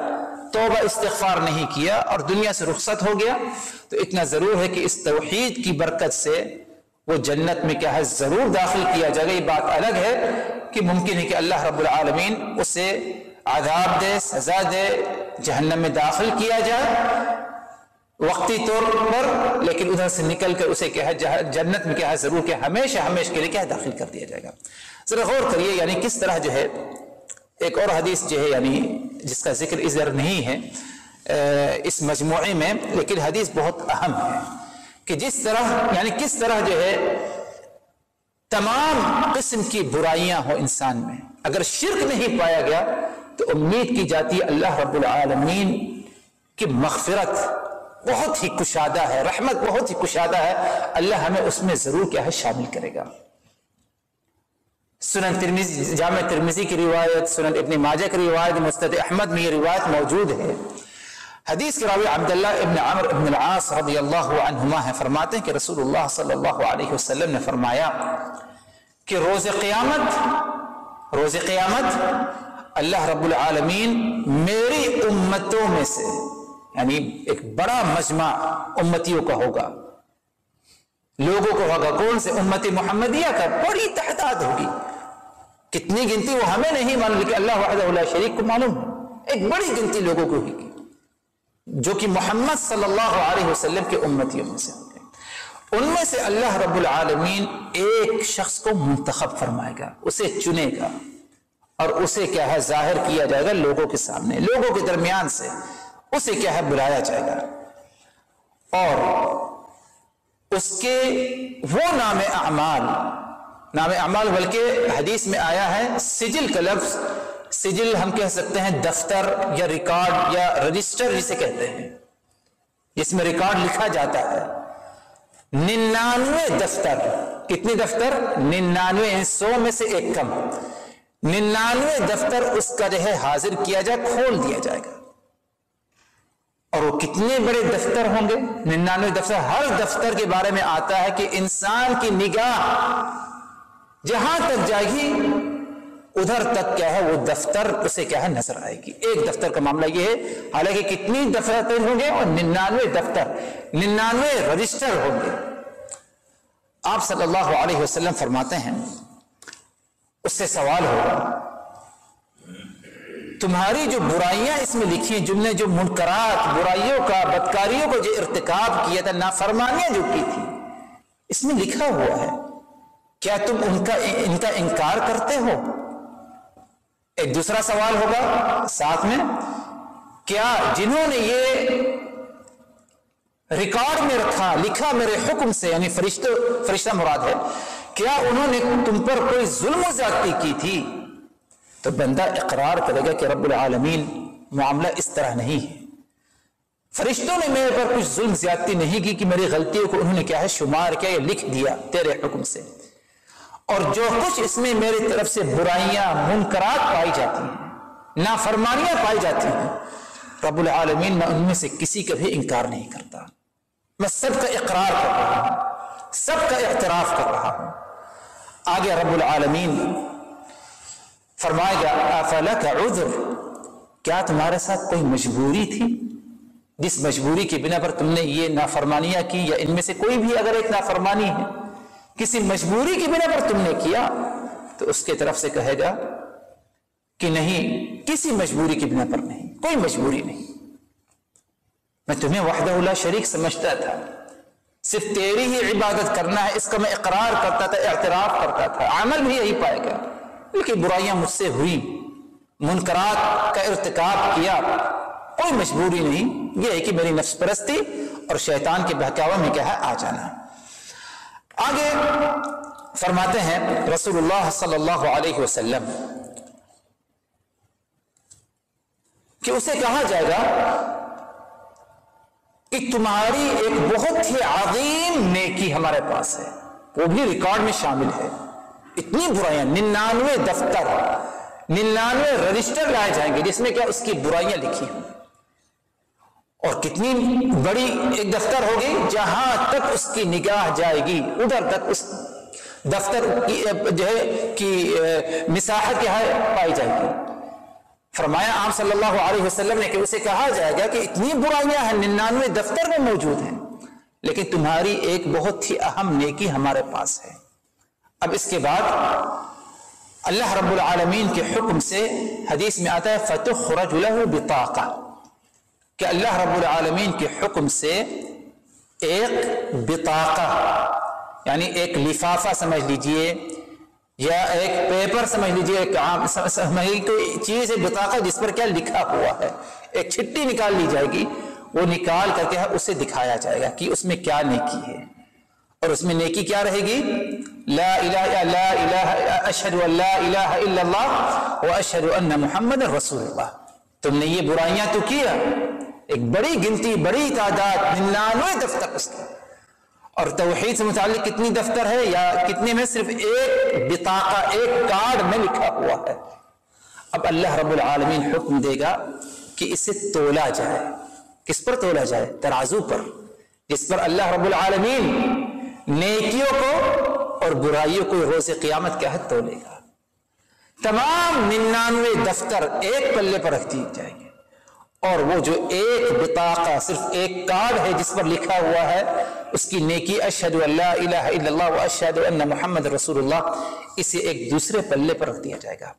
توبہ استغفار نہیں کیا اور دنیا سے رخصت ہو گیا، تو اتنا ضرور ہے کہ اس توحید کی برکت سے وہ جنت میں کیا ہے ضرور داخل کیا جائے گا۔ یہ بات الگ ہے کہ ممکن ہے کہ اللہ رب العالمین اسے عذاب دے، سزا دے، جہنم میں داخل کیا جائے وقتی طور پر، لیکن ادھر سے نکل کر اسے کیا ہے جنت میں کیا ہے ضرور کیا ہمیشہ ہمیشہ کے لیے کیا ہے داخل کر دیا جائے گا۔ ذرا غور کریے یعنی کس طرح جو ہے ایک اور حدیث جو ہے یعنی جس کا ذکر ادھر نہیں ہے اس مجموعے میں، لیکن حدیث بہت اہم ہے کہ جس طرح یعنی کس طرح جو ہے تمام قسم کی برائیاں ہو انسان میں، اگر شرک نہیں پایا گیا تو امید کی جاتی ہے اللہ رب العالمین کی مغفرت بہت ہی کشادہ ہے، رحمت بہت ہی کشادہ ہے، اللہ ہمیں اس میں ضرور کیا ہے شامل کرے گا۔ سنن ترمذی، جامع ترمذی کی روایت، سنن ابن ماجہ کی روایت، مستد احمد میں یہ روایت موجود ہے۔ حدیث کے راوی عبداللہ ابن عمرو ابن العاص رضی اللہ عنہما ہے، فرماتے ہیں کہ رسول اللہ صلی اللہ علیہ وسلم نے فرمایا کہ روز قیامت اللہ رب العالمین میری امتوں میں سے یعنی ایک بڑا مجمع امتیوں کا ہوگا، لوگوں کو ہوگا، کون سے؟ امت محمدیہ کا بڑی تعداد ہوگی، کتنی گنتی وہ ہمیں نہیں معلوم لیکن اللہ وحدہ لا شریک کو معلوم ہے، ایک بڑی گنتی لوگوں کو ہوگی جو کہ محمد صلی اللہ علیہ وسلم کے امتیوں میں سے ہوں گے۔ ان میں سے اللہ رب العالمین ایک شخص کو منتخب فرمائے گا، اسے چنے گا اور اسے کیا ہے ظاہر کیا جائے گا لوگوں کے سامنے، لوگوں کے درمیان سے اسے کیا ہے بلایا جائے گا، اور اس کے وہ نام اعمال بلکہ حدیث میں آیا ہے سجل کا لفظ، سجل ہم کہہ سکتے ہیں دفتر یا ریکارڈ یا رجسٹر جسے کہتے ہیں، جس میں ریکارڈ لکھا جاتا ہے۔ 99 دفتر، کتنی دفتر؟ 99، 100 میں سے ایک کم، 99 دفتر اس کا جو ہے حاضر کیا جائے، کھول دیا جائے گا، اور وہ کتنے بڑے دفتر ہوں گے؟ 99 دفتر۔ ہر دفتر کے بارے میں آتا ہے کہ انسان کی نگاہ جہاں تک جائے گی ادھر تک کیا ہے وہ دفتر اسے کیا ہے نظر آئے گی۔ ایک دفتر کا معاملہ یہ ہے، حالانکہ کتنی دفتر ہوں گے؟ اور 99 دفتر، 99 رجسٹر ہوں گے۔ آپ صلی اللہ علیہ وسلم فرماتے ہیں اس سے سوال ہوگا تمہاری جو برائیاں اس میں لکھی ہیں، جن نے جو منکرات، برائیوں کا، بدکاریوں کو جو ارتکاب کیا تھا، نافرمانیاں جو کی تھی، اس میں لکھا ہوا ہے، کیا تم ان کا انکار کرتے ہو؟ ایک دوسرا سوال ہوگا ساتھ میں، کیا جنہوں نے یہ ریکارڈ میں رکھا، لکھا میرے حکم سے، یعنی فرشتہ مراد ہے، کیا انہوں نے تم پر کوئی ظلم و زیادتی کی تھی؟ تو بندہ اقرار کرے گا کہ رب العالمین معاملہ اس طرح نہیں ہے۔ فرشتوں نے میرے پر کچھ ظلم زیادتی نہیں کی کہ میری غلطیوں کو انہوں نے کیا ہے شمار کیا یا لکھ دیا تیرے حکم سے، اور جو کچھ اس میں میری طرف سے برائیاں منکرات پائی جاتی ہیں، نافرمانیاں پائی جاتی ہیں، رب العالمین میں ان میں سے کسی کا بھی انکار نہیں کرتا، میں سب کا اقرار کر رہا ہوں، سب کا اعتراف کر رہا ہوں۔ آگے رب العالمین فرمائے گا افلک عذر، کیا تمہارے ساتھ کوئی مجبوری تھی جس مجبوری کی بنا پر تم نے یہ نافرمانیاں کی، یا ان میں سے کوئی بھی اگر ایک نافرمانی ہے کسی مجبوری کی بنا پر تم نے کیا تو اس کے طرف سے کہے گا کہ نہیں، کسی مجبوری کی بنا پر نہیں، کوئی مجبوری نہیں، میں تمہیں وحدہ لا شریک سمجھتا تھا، صرف تیری ہی عبادت کرنا ہے، اس کا میں اقرار کرتا تھا، اعتراف کرتا تھا، عمل بھی یہی پائے گا، لیکن برائیاں مجھ سے ہوئی، منکرات کا ارتکاب کیا، کوئی مجبوری نہیں، یہ ہے کہ میری نفس پرستی اور شیطان کے بہکاوے میں کیا ہے آ جانا۔ آگے فرماتے ہیں رسول اللہ صلی اللہ علیہ وسلم کہ اسے کہا جائے گا کہ تمہاری ایک بہت ہی عظیم نیکی ہمارے پاس ہے، وہ بھی ریکارڈ میں شامل ہے، اتنی برائیاں، 99 دفتر، 99 رجسٹر لائے جائیں گے جس میں کیا اس کی برائیاں لکھی ہوں، اور کتنی بڑی ایک دفتر ہوگی، جہاں تک اس کی نگاہ جائے گی ادھر تک اس دفتر کی جو ہے کہ مساحت کیا ہے پائی جائے گی۔ فرمایا آپ صلی اللہ علیہ وسلم نے کہ اسے کہا جائے گا کہ اتنی برائیاں ہیں، 99 دفتر میں موجود ہیں، لیکن تمہاری ایک بہت ہی اہم نیکی ہمارے پاس ہے۔ اب اس کے بعد اللہ رب العالمین کے حکم سے حدیث میں آتا ہے فَتُخْرَجُ لَهُ بِطَاقَةٌ، کہ اللہ رب العالمین کے حکم سے ایک بطاقہ، یعنی ایک لفافہ سمجھ لیجئے یا ایک پیپر سمجھ لیجئے، ایک عام کوئی چیز ہے بطاقہ جس پر کیا لکھا ہوا ہے، ایک چھٹی نکال لی جائے گی، وہ نکال کر کے اسے دکھایا جائے گا کہ اس میں کیا نیکی ہے، اور اس میں نیکی کیا رہے گی، لا الہ اشہد ان لا الہ الا اللہ واشہد ان محمد رسول اللہ۔ تم نے یہ برائیاں تو کیا، ایک بڑی گنتی، بڑی تعداد، 99 دفتر اس کے، اور توحید سے متعلق کتنی دفتر ہے یا کتنے میں، صرف ایک بطاقہ، ایک کارڈ میں لکھا ہوا ہے۔ اب اللہ رب العالمین حکم دے گا کہ اسے تولا جائے، کس پر تولا جائے، ترازو پر، جس پر اللہ رب العالمین نیکیوں کو اور برائیوں کو روز قیامت کیا ہے تولے گا۔ تمام 99 دفتر ایک پلے پر رکھ دی جائے گی، اور وہ جو ایک بطاقہ، صرف ایک کارڈ ہے جس پر لکھا ہوا ہے اس کی نیکی اشہد ان لا الہ الا اللہ واشہد ان محمد رسول اللہ، اسے ایک دوسرے پلے پر رکھ دیا جائے گا۔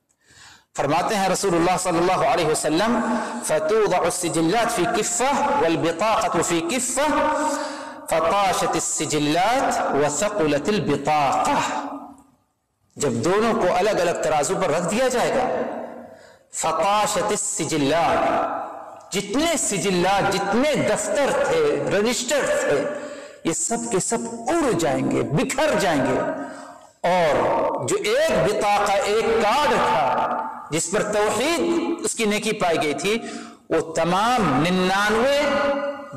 فرماتے ہیں رسول اللہ صلی اللہ علیہ وسلم فتوضع السجلات فی کفہ والبطاقة فی کفہ فطاشت السجلات وثقلت البطاقہ، جب دونوں کو الگ الگ ترازو پر رکھ دیا جائے گا، فطاشت السجلات، جتنے سجلات، جتنے دفتر تھے، رجسٹر تھے، یہ سب کے سب اڑ جائیں گے، بکھر جائیں گے، اور جو ایک بطاقہ، ایک کارڈ تھا جس پر توحید اس کی نیکی پائی گئی تھی، وہ تمام 99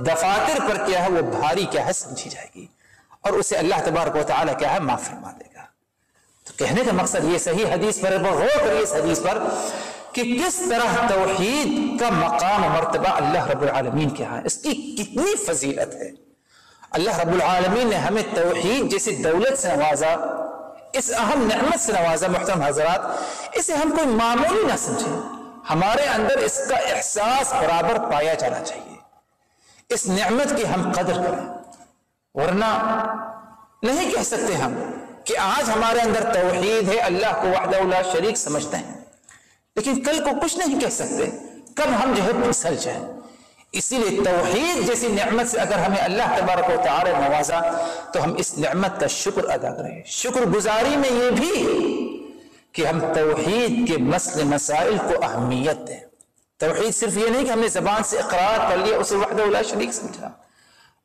دفاتر پر کیا ہے وہ بھاری کیا ہے سمجھی جائے گی، اور اسے اللہ تبارک و تعالی کیا ہے معاف فرما دے گا۔ تو کہنے کا مقصد یہ صحیح حدیث پر غور کریے، اس حدیث پر کہ کس طرح توحید کا مقام و مرتبہ اللہ رب العالمین کے ہاں ہے، اس کی کتنی فضیلت ہے۔ اللہ رب العالمین نے ہمیں توحید جیسی دولت سے نوازا، اس اہم نعمت سے نوازا، محترم حضرات، اسے ہم کوئی معمولی نہ سمجھیں، ہمارے اندر اس کا احساس برابر پایا جانا چاہیے، اس نعمت کی ہم قدر کریں، ورنہ نہیں کہہ سکتے ہم کہ آج ہمارے اندر توحید ہے، اللہ کو وحدہ لا شریک سمجھتے ہیں، لیکن کل کو کچھ نہیں کہہ سکتے، کب ہم جو ہے پھسل جائیں۔ اسی لیے توحید جیسی نعمت سے اگر ہمیں اللہ تبارک و تعالی نوازا تو ہم اس نعمت کا شکر ادا کریں۔ شکر گزاری میں یہ بھی کہ ہم توحید کے مسائل کو اہمیت دیں۔ توحید صرف یہ نہیں کہ ہم نے زبان سے اقرار کر لیا، اسے وحدہ لا شریک سمجھا،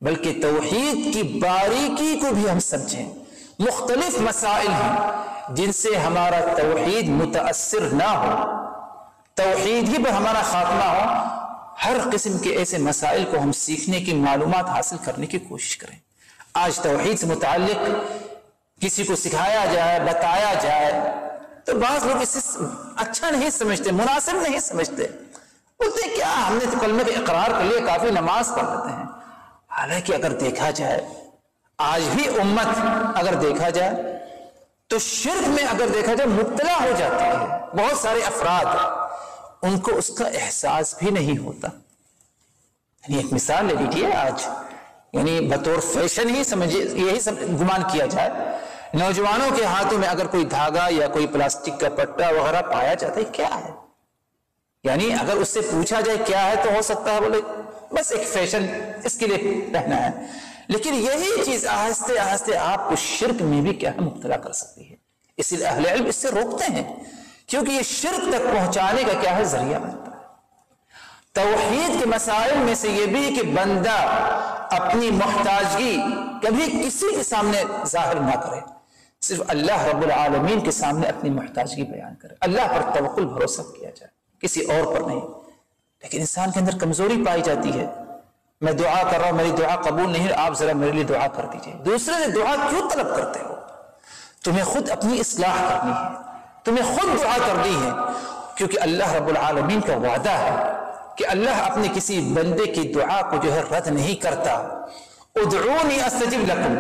بلکہ توحید کی باریکی کو بھی ہم سمجھیں۔ مختلف مسائل ہیں جن سے ہمارا توحید متاثر نہ ہو، توحید ہی پر ہمارا خاتمہ ہو، ہر قسم کے ایسے مسائل کو ہم سیکھنے کی معلومات حاصل کرنے کی کوشش کریں. آج توحید سے متعلق کسی کو سکھایا جائے، بتایا جائے تو بعض لوگ اسے اچھا نہیں سمجھتے، مناسب نہیں سمجھتے، بولتے ہیں کیا ہم نے تو کلمے کا اقرار کر لیا، کافی نماز پڑھ لیتے ہیں. حالانکہ اگر دیکھا جائے آج بھی امت اگر دیکھا جائے تو شرک میں اگر دیکھا جائے مبتلا ہو جاتی ہے. بہت سارے افراد ان کو اس کا احساس بھی نہیں ہوتا. یعنی ایک مثال لے لیجیے، آج یعنی بطور فیشن ہی سمجھے، یہی گمان کیا جائے، نوجوانوں کے ہاتھوں میں اگر کوئی دھاگا یا کوئی پلاسٹک کا پٹا وغیرہ پایا جاتا ہے، کیا ہے؟ یعنی اگر اس سے پوچھا جائے کیا ہے تو ہو سکتا ہے بولے بس ایک فیشن، اس کے لیے پہنا ہے. لیکن یہی چیز آہستہ آہستہ آپ کو شرک میں بھی کیا ہے مبتلا کر سکتی ہے. اس لیے اہل علم اس سے روکتے ہیں، کیونکہ یہ شرک تک پہنچانے کا کیا ہے ذریعہ بنتا ہے. توحید کے مسائل میں سے یہ بھی کہ بندہ اپنی محتاجگی کبھی کسی کے سامنے ظاہر نہ کرے، صرف اللہ رب العالمین کے سامنے اپنی محتاجگی بیان کرے. اللہ پر توکل بھروسہ کیا جائے، کسی اور پر نہیں. لیکن انسان کے اندر کمزوری پائی جاتی ہے. میں دعا کر رہا ہوں، میری دعا قبول نہیں، آپ ذرا میرے لیے دعا کر دیجئے. دوسرے سے دعا کیوں طلب کرتے ہو؟ تمہیں خود اپنی اصلاح کرنی ہے، تمہیں خود دعا کرنی ہے، کیونکہ اللہ رب العالمین کا وعدہ ہے کہ اللہ اپنے کسی بندے کی دعا کو جو ہے رد نہیں کرتا. ادعونی استجب لکم،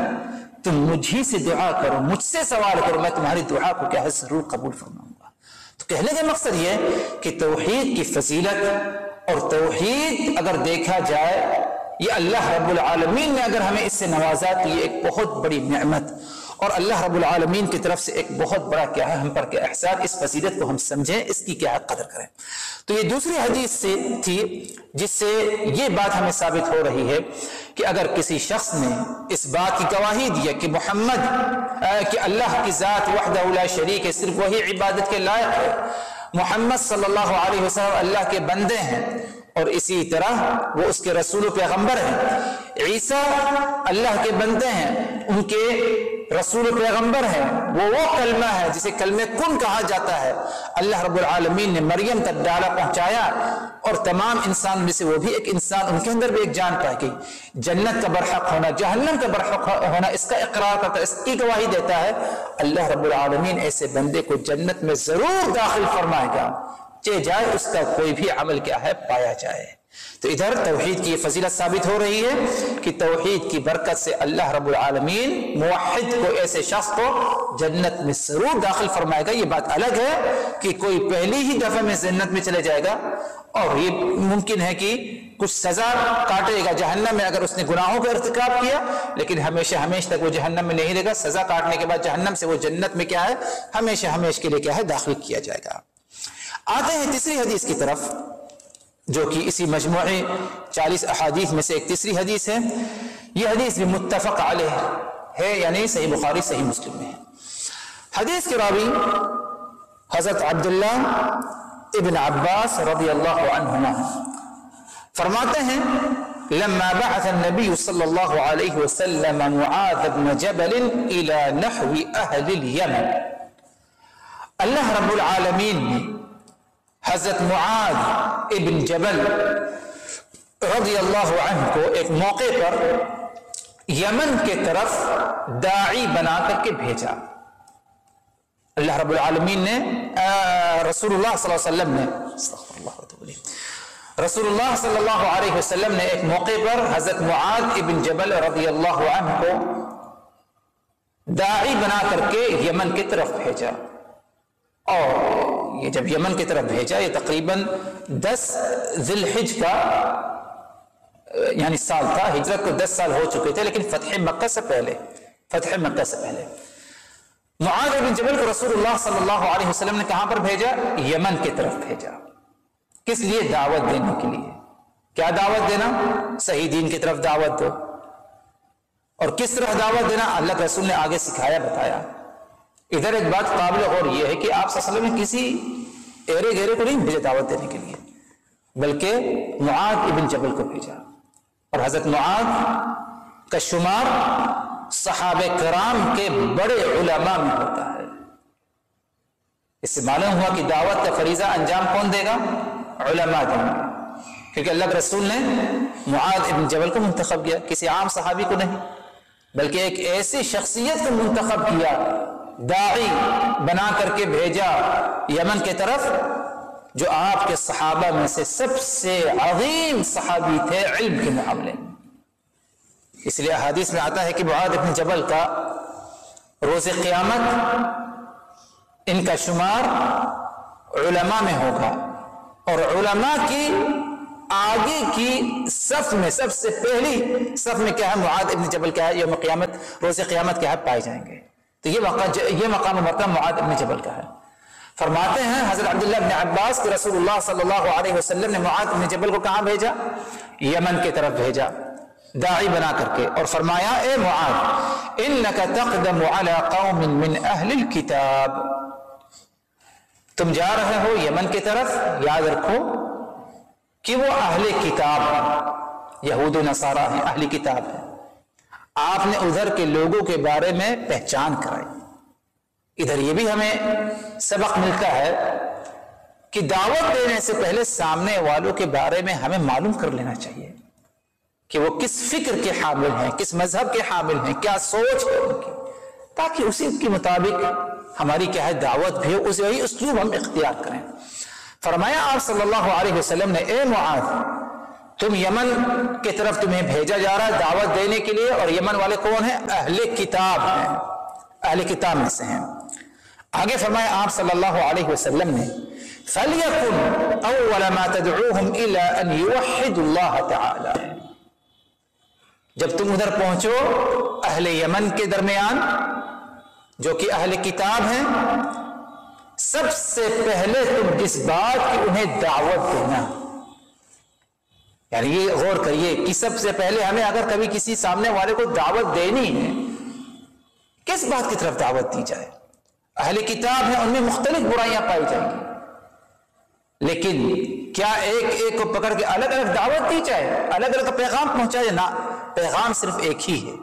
تم مجھی سے دعا کرو، مجھ سے سوال کرو، میں تمہاری دعا کو کیا ہے ضرور قبول فرماؤں گا. تو کہنے کا مقصد یہ کہ توحید کی فضیلت اور توحید اگر دیکھا جائے یہ اللہ رب العالمین نے اگر ہمیں اس سے نوازا تو یہ ایک بہت بڑی نعمت اور اللہ رب العالمین کی طرف سے ایک بہت بڑا کیا ہے ہم پر کے احسان. اس فضیلت کو ہم سمجھیں، اس کی کیا ہے قدر کریں. تو یہ دوسری حدیث سے تھی جس سے یہ بات ہمیں ثابت ہو رہی ہے کہ اگر کسی شخص نے اس بات کی گواہی دی کہ محمد کہ اللہ کی ذات وحدہ لا شریک ہے، صرف وہی عبادت کے لائق ہے، محمد صلی اللہ علیہ وسلم اللہ کے بندے ہیں اور اسی طرح وہ اس کے رسول و پیغمبر ہیں، عیسیٰ اللہ کے بندے ہیں، ان کے رسول و پیغمبر ہیں، وہ کلمہ ہے جسے کلمہ کن کہا جاتا ہے. اللہ رب العالمین نے مریم تک ڈالا پہنچایا اور تمام انسان میں سے وہ بھی ایک انسان، ان کے اندر بھی ایک جان پائی گئی. جنت کا برحق ہونا، جہنم کا برحق ہونا، اس کا اقرار کرتا ہے، اس کی گواہی دیتا ہے. اللہ رب العالمین ایسے بندے کو جنت میں ضرور داخل فرمائے گا، چاہے جائے اس کا کوئی بھی عمل کیا ہے پایا جائے. تو ادھر توحید کی یہ فضیلت ثابت ہو رہی ہے کہ توحید کی برکت سے اللہ رب العالمین موحد کو، ایسے شخص کو جنت میں ضرور داخل فرمائے گا. یہ بات الگ ہے کہ کوئی پہلی ہی دفعہ میں جنت میں چلے جائے گا اور یہ ممکن ہے کہ کچھ سزا کاٹے گا جہنم میں اگر اس نے گناہوں کا ارتکاب کیا، لیکن ہمیشہ ہمیشہ تک وہ جہنم میں نہیں رہے گا. سزا کاٹنے کے بعد جہنم سے وہ جنت میں کیا ہے ہمیشہ ہمیشہ کے لیے کیا ہے داخل کیا جائے گا. آتے ہیں تیسری حدیث کی طرف جو کہ اسی مجموعے 40 احادیث میں سے ایک تیسری حدیث ہے. یہ حدیث بھی متفق علیہ ہے، یعنی صحیح بخاری صحیح مسلم میں ہے. حدیث کے راوی حضرت عبداللہ ابن عباس رضی اللہ عنہما فرماتے ہیں لما بعث النبي صلی اللہ علیہ وسلم معاذ بن جبل الى نحو اہل الیمن، اللہ رب العالمین نے حضرت معاذ ابن جبل رضی اللہ عنہ کو ایک موقع پر یمن کے طرف داعی بنا کر کے بھیجا. اللہ رب العالمین نے رسول اللہ صلی اللہ علیہ وسلم نے رسول اللہ صلی اللہ علیہ وسلم نے ایک موقع پر حضرت معاذ ابن جبل رضی اللہ عنہ کو داعی بنا کر کے یمن کی طرف بھیجا. اور یہ جب یمن کی طرف بھیجا، یہ تقریباً 10 ذی الحج کا یعنی سال تھا، ہجرت کو 10 سال ہو چکے تھے، لیکن فتح مکہ سے پہلے معاذ بن جبل کو رسول اللہ صلی اللہ علیہ وسلم نے کہاں پر بھیجا؟ یمن کی طرف بھیجا. کس لیے؟ دعوت دینے کے لیے. کیا دعوت دینا؟ صحیح دین کی طرف دعوت دو. اور کس طرح دعوت دینا اللہ کے رسول نے آگے سکھایا، بتایا. ادھر ایک بات قابل غور یہ ہے کہ آپ صلی اللہ علیہ وسلم نے کسی ایرے گیرے کو نہیں بھیجا دعوت دینے کے لیے، بلکہ معاذ ابن جبل کو بھیجا. اور حضرت معاذ کا شمار صحابہ کرام کے بڑے علماء میں ہوتا ہے. اس سے معلوم ہوا کہ دعوت کا فریضہ انجام کون دے گا؟ علماء دیں گے. کیونکہ اللہ کے رسول نے معاذ ابن جبل کو منتخب کیا، کسی عام صحابی کو نہیں، بلکہ ایک ایسی شخصیت کو منتخب کیا، داعی بنا کر کے بھیجا یمن کے طرف، جو آپ کے صحابہ میں سے سب سے عظیم صحابی تھے علم کے معاملے میں۔ اس لیے احادیث میں آتا ہے کہ معاذ ابن جبل کا روز قیامت ان کا شمار علماء میں ہوگا، اور علماء کی آگے کی صف میں سب سے پہلی صف میں کیا ہے؟ معاذ ابن جبل کیا ہے؟ یوم قیامت روز قیامت کیا ہے؟ پائے جائیں گے۔ تو یہ مقام مرتبہ معاذ ابن جبل کا ہے۔ فرماتے ہیں حضرت عبداللہ بن عباس کہ رسول اللہ صلی اللہ علیہ وسلم نے معاذ ابن جبل کو کہاں بھیجا؟ یمن کی طرف بھیجا داعی بنا کر کے، اور فرمایا اے معاذ انک تقدم علی قوم من اہل الکتاب، تم جا رہے ہو یمن کی طرف، یاد رکھو کہ وہ اہل کتاب ہیں، یہود و نصارہ ہیں، اہل کتاب ہیں۔ آپ نے ادھر کے لوگوں کے بارے میں پہچان کرائی۔ ادھر یہ بھی ہمیں سبق ملتا ہے کہ دعوت دینے سے پہلے سامنے والوں کے بارے میں ہمیں معلوم کر لینا چاہیے کہ وہ کس فکر کے حامل ہیں، کس مذہب کے حامل ہیں، کیا سوچ ہے ان کی، تاکہ اسی کے مطابق ہماری کیا ہے دعوت بھی ہو، وہی اسلوب ہم اختیار کریں۔ فرمایا آپ صلی اللہ علیہ وسلم نے اے معاذ تم یمن کی طرف تمہیں بھیجا جا رہا ہے دعوت دینے کے لیے، اور یمن والے کون ہیں؟ اہل کتاب ہیں، اہل کتاب میں سے ہیں۔ آگے فرمایا آپ صلی اللہ علیہ وسلم نے فَلْيَكُنْ أَوَّلَ مَا تَدْعُوهُمْ إِلَىٰ أَنْ يُوَحِّدُوا اللَّهَ تَعَالَى، جب تم ادھر پہنچو اہل یمن کے درمیان جو کہ اہل کتاب ہیں، سب سے پہلے تم جس بات کی انہیں دعوت دینا، یعنی یہ غور کریے کہ سب سے پہلے ہمیں اگر کبھی کسی سامنے والے کو دعوت دینی ہے، کس بات کی طرف دعوت دی جائے؟ اہل کتاب ہیں، ان میں مختلف برائیاں پائی جائیں گی، لیکن کیا ایک ایک کو پکڑ کے الگ الگ دعوت دی جائے، الگ الگ پیغام پہنچایا جائے؟ نہ، پیغام صرف ایک ہی ہے۔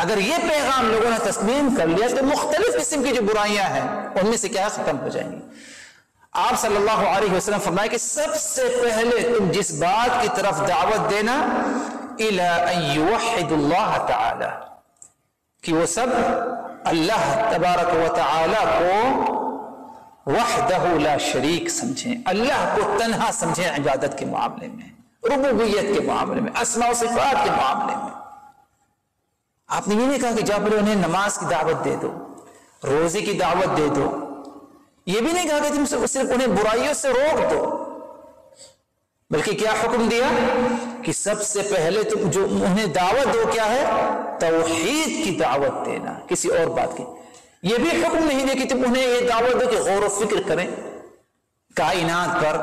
اگر یہ پیغام لوگوں نے تسلیم کر لیا تو مختلف قسم کی جو برائیاں ہیں ان میں سے کیا ختم ہو جائیں گی۔ آپ صلی اللہ علیہ وسلم فرمائے کہ سب سے پہلے تم جس بات کی طرف دعوت دینا اِلَىٰ أَن يُوَحِّدُ اللَّهَ تَعَالَى، کہ وہ سب اللہ تبارک و تعالی کو وحدہ لا شریک سمجھیں، اللہ کو تنہا سمجھیں عبادت کے معاملے میں، ربوبیت کے معاملے میں، اسماء و صفات کے معاملے میں۔ آپ نے یہ نہیں کہا کہ جا پہلے انہیں نماز کی دعوت دے دو، روزے کی دعوت دے دو، یہ بھی نہیں کہا کہ تم صرف انہیں برائیوں سے روک دو، بلکہ کیا حکم دیا کہ سب سے پہلے تم جو انہیں دعوت دو کیا ہے؟ توحید کی دعوت دینا، کسی اور بات کی۔ یہ بھی حکم نہیں دیا کہ تم انہیں یہ دعوت دو کہ غور و فکر کریں کائنات پر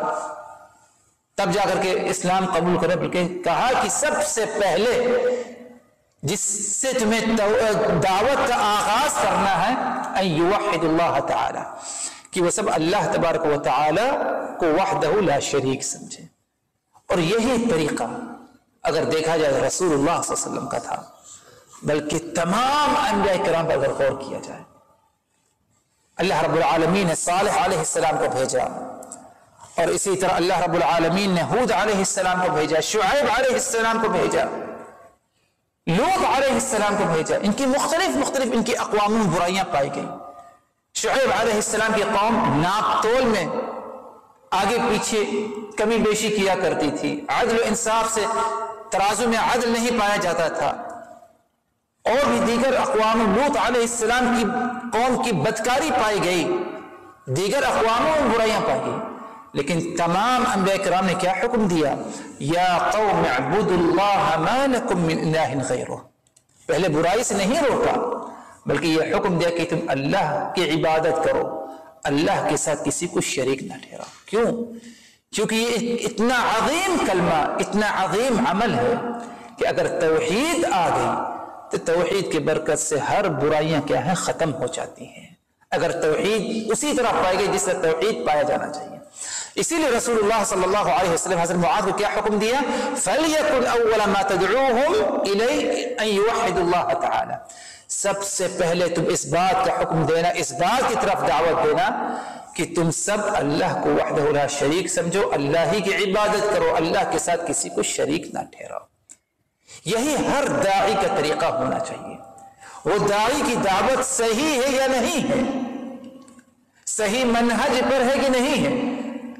تب جا کر کے اسلام قبول کریں، بلکہ کہا کہ سب سے پہلے جس سے تمہیں دعوت کا آغاز کرنا ہے ان یوحد اللہ تعالی، کہ وہ سب اللہ تبارک و تعالی کو وحدہ لا شریک سمجھے۔ اور یہی طریقہ اگر دیکھا جائے رسول اللہ صلی اللہ علیہ وسلم کا تھا، بلکہ تمام انبیاء کرام پر اگر غور کیا جائے، اللہ رب العالمین نے صالح علیہ السلام کو بھیجا، اور اسی طرح اللہ رب العالمین نے ہود علیہ السلام کو بھیجا، شعیب علیہ السلام کو بھیجا، لوط علیہ السلام کو بھیجا۔ ان کی مختلف ان کی اقوام میں برائیاں پائی گئی۔ شعیب علیہ السلام کی قوم ناپ تول میں آگے پیچھے کمی بیشی کیا کرتی تھی، عدل و انصاف سے ترازو میں عدل نہیں پایا جاتا تھا، اور بھی دیگر اقوام، لوط علیہ السلام کی قوم کی بدکاری پائی گئی، دیگر اقواموں میں برائیاں پائی گئی، لیکن تمام انبیاء کرام نے کیا حکم دیا؟ یا قوم اعبدوا اللہ ما لکم من الہ غیرہ۔ پہلے برائی سے نہیں روکا، بلکہ یہ حکم دیا کہ تم اللہ کی عبادت کرو، اللہ کے ساتھ کسی کو شریک نہ ٹھہراؤ۔ کیوں؟ کیونکہ یہ اتنا عظیم کلمہ، اتنا عظیم عمل ہے کہ اگر توحید آ گئی تو توحید کی برکت سے ہر برائیاں کیا ہیں؟ ختم ہو جاتی ہیں، اگر توحید اسی طرح پائے گئی جس سے توحید پایا جانا چاہیے۔ اسی لیے رسول اللہ صلی اللہ علیہ وسلم حضرت معاذ کو کیا حکم دیا؟ فَلْيَكُنْ أَوَّلَ مَا تَدْعُوهُمْ إِلَيْهِ أَن يُوحِّدُوا اللَّهَ تَعَالَى، سب سے پہلے تم اس بات کا حکم دینا، اس بات کی طرف دعوت دینا کہ تم سب اللہ کو وحدہ لا شریک سمجھو، اللہ ہی کی عبادت کرو، اللہ کے ساتھ کسی کو شریک نہ ٹھہراؤ۔ یہی ہر داعی کا طریقہ ہونا چاہیے۔ وہ داعی کی دعوت صحیح ہے یا نہیں ہے، صحیح منہج پر ہے کہ نہیں ہے،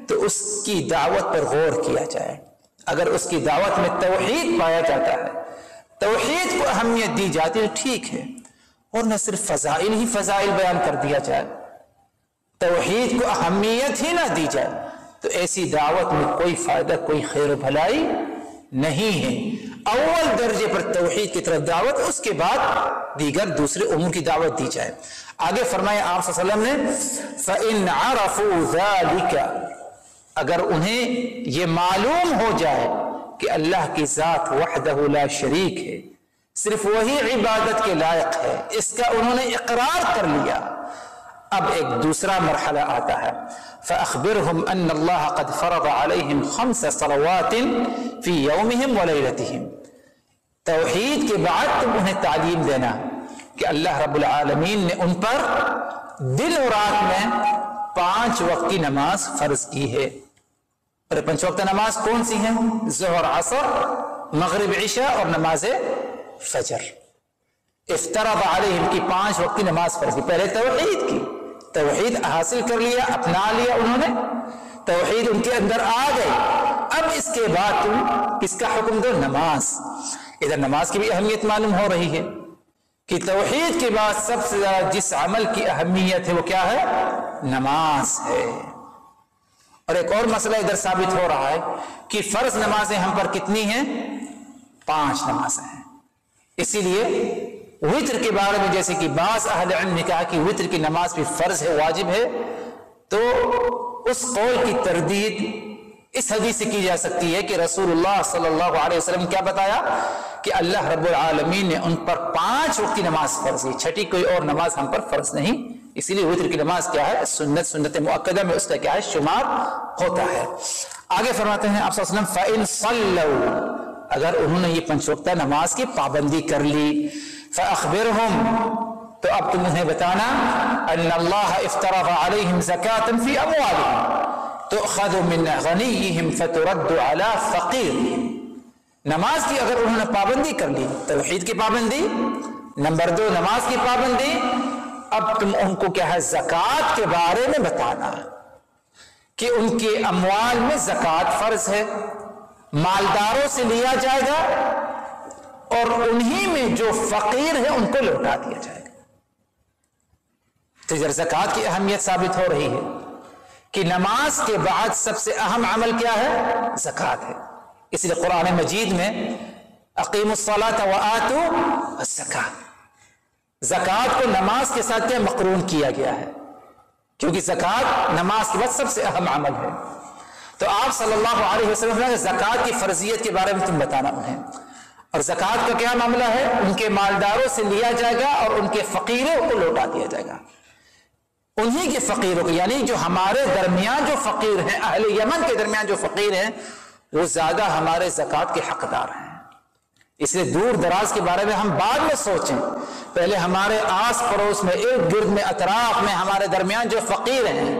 تو اس کی دعوت پر غور کیا جائے۔ اگر اس کی دعوت میں توحید پایا جاتا ہے، توحید کو اہمیت دی جاتی ہے، ٹھیک ہے، اور نہ صرف فضائل ہی فضائل بیان کر دیا جائے، توحید کو اہمیت ہی نہ دی جائے، تو ایسی دعوت میں کوئی فائدہ، کوئی خیر و بھلائی نہیں ہے۔ اول درجے پر توحید کی طرف دعوت، اس کے بعد دیگر دوسرے امور کی دعوت دی جائے۔ آگے فرمایا آپ صلی اللہ علیہ وسلم نے فَإِنْ عَرَفُوا ذَلِكَ، اگر انہیں یہ معلوم ہو جائے کہ اللہ کی ذات وحدہ لا شریک ہے، صرف وہی عبادت کے لائق ہے، اس کا انہوں نے اقرار کر لیا، اب ایک دوسرا مرحلہ آتا ہے فَأَخْبِرْهُمْ أَنَّ اللَّهَ قَدْ فَرَضَ عَلَيْهِمْ 5 صَلَوَاتٍ فِي يَوْمِهِمْ وَلَيْلَتِهِمْ۔ توحید کے بعد تم انہیں تعلیم دینا کہ اللہ رب العالمین نے ان پر دن و رات میں 5 وقت کی نماز فرض کی ہے۔ اور 5 وقت نماز کون سی ہیں؟ ظہر، عصر، مغرب، عشاء اور نماز فجر۔ افترض علیہم کی 5 وقت کی نماز فرض کی، پہلے توحید کی، توحید حاصل کر لیا، اپنا لیا انہوں نے، توحید ان کے اندر آ گئی، اب اس کے بعد تم کس کا حکم دو؟ نماز۔ ادھر نماز کی بھی اہمیت معلوم ہو رہی ہے کہ توحید کے بعد سب سے زیادہ جس عمل کی اہمیت ہے وہ کیا ہے؟ نماز ہے۔ اور ایک اور مسئلہ ادھر ثابت ہو رہا ہے کہ فرض نمازیں ہم پر کتنی ہیں؟ 5 نمازیں ہیں۔ اسی لیے وتر کے بارے میں جیسے کہ بعض اہل علم نے کہا کہ وتر کی نماز بھی فرض ہے، واجب ہے، تو اس قول کی تردید اس حدیث سے کی جا سکتی ہے کہ رسول اللہ صلی اللہ علیہ وسلم کیا بتایا کہ اللہ رب العالمین نے ان پر 5 وقت کی نماز فرض کی، چھٹی کوئی اور نماز ہم پر فرض نہیں، اسی لیے وتر کی نماز کیا ہے؟ سنت مؤکدہ میں اس کا کیا ہے؟ شمار ہوتا ہے۔ آگے فرماتے ہیں آپ صلی اللہ علیہ وسلم فَإِن صَلَّوْا، اگر انہوں نے یہ 5 وقتہ نماز کی پابندی کر لی، فَأَخْبِرْهُمْ، تو اب تم انہیں بتانا أَنَّ اللَّهَ افترض عَلَيْهِمْ زَكَاةً فِي أَمْوَالِهِمْ تُؤْخَذُ مِنْ غَنِيِّهِمْ فَتُرَدُّ عَلَى فَقِيرِهِمْ۔ نماز کی اگر انہوں نے پابندی کر لی، توحید کی پابندی، نمبر 2 نماز کی پابندی، اب تم ان کو کیا ہے؟ زکوٰۃ کے بارے میں بتانا کہ ان کے اموال میں زکوٰۃ فرض ہے، مالداروں سے لیا جائے گا اور انہی میں جو فقیر ہے ان کو لوٹا دیا جائے گا۔ تو ادھر زکوٰۃ کی اہمیت ثابت ہو رہی ہے کہ نماز کے بعد سب سے اہم عمل کیا ہے؟ زکوٰۃ ہے۔ اس لیے قرآن مجید میں اقیموا الصلاۃ وآتوا الزکاۃ، زکوٰۃ کو نماز کے ساتھ کیا مقرون کیا گیا ہے، کیونکہ زکوٰۃ نماز کے بعد سب سے اہم عمل ہے۔ تو آپ صلی اللہ علیہ وسلم نے زکوٰۃ کی فرضیت کے بارے میں تم بتانا انہیں، اور زکوٰۃ کا کیا معاملہ ہے؟ ان کے مالداروں سے لیا جائے گا اور ان کے فقیروں کو لوٹا دیا جائے گا، انہی کے فقیروں کو، یعنی جو ہمارے درمیان جو فقیر ہیں، اہل یمن کے درمیان جو فقیر ہیں، وہ زیادہ ہمارے زکوٰۃ کے حقدار ہیں۔ اس لیے دور دراز کے بارے میں ہم بعد میں سوچیں، پہلے ہمارے آس پڑوس میں، ارد گرد میں، اطراف میں، ہمارے درمیان جو فقیر ہیں،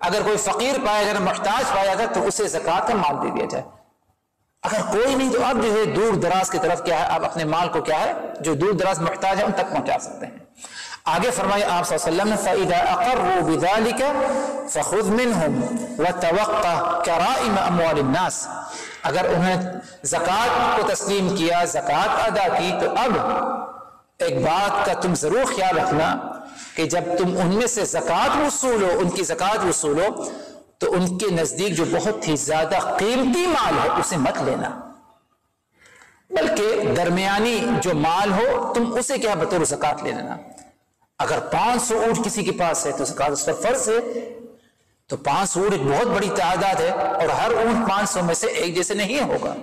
اگر کوئی فقیر پایا جائے، محتاج پایا جائے، تو اسے زکوٰۃ کا مال دے دیا جائے۔ اگر کوئی نہیں تو اب جو ہے دور دراز کی طرف کیا ہے؟ آپ اپنے مال کو کیا ہے؟ جو دور دراز محتاج ہیں ان تک پہنچا سکتے ہیں۔ آگے فرمایا آپ صلی اللہ علیہ وسلم نے فَإِذَا أَقَرُّوا بِذَلِكَ فَخُذْ مِنْهُمْ وَتَوَقَّ كَرَائِمَ أَمْوَالِ النَّاسِ، اگر انہیں زکوٰۃ کو تسلیم کیا، زکوٰۃ ادا کی، تو اب ایک بات کا تم ضرور خیال رکھنا کہ جب تم ان میں سے زکوٰۃ وصولو، ان کی زکوٰۃ وصولو، تو ان کے نزدیک جو بہت ہی زیادہ قیمتی مال ہے اسے مت لینا، بلکہ درمیانی جو مال ہو تم اسے کیا بطور زکوٰۃ لے لینا۔ اگر 500 اونٹ کسی کے پاس ہے تو زکوٰۃ اس پر فرض ہے، تو 500 اونٹ ایک بہت بڑی تعداد ہے، اور ہر اونٹ 500 میں سے ایک جیسے نہیں ہوگا،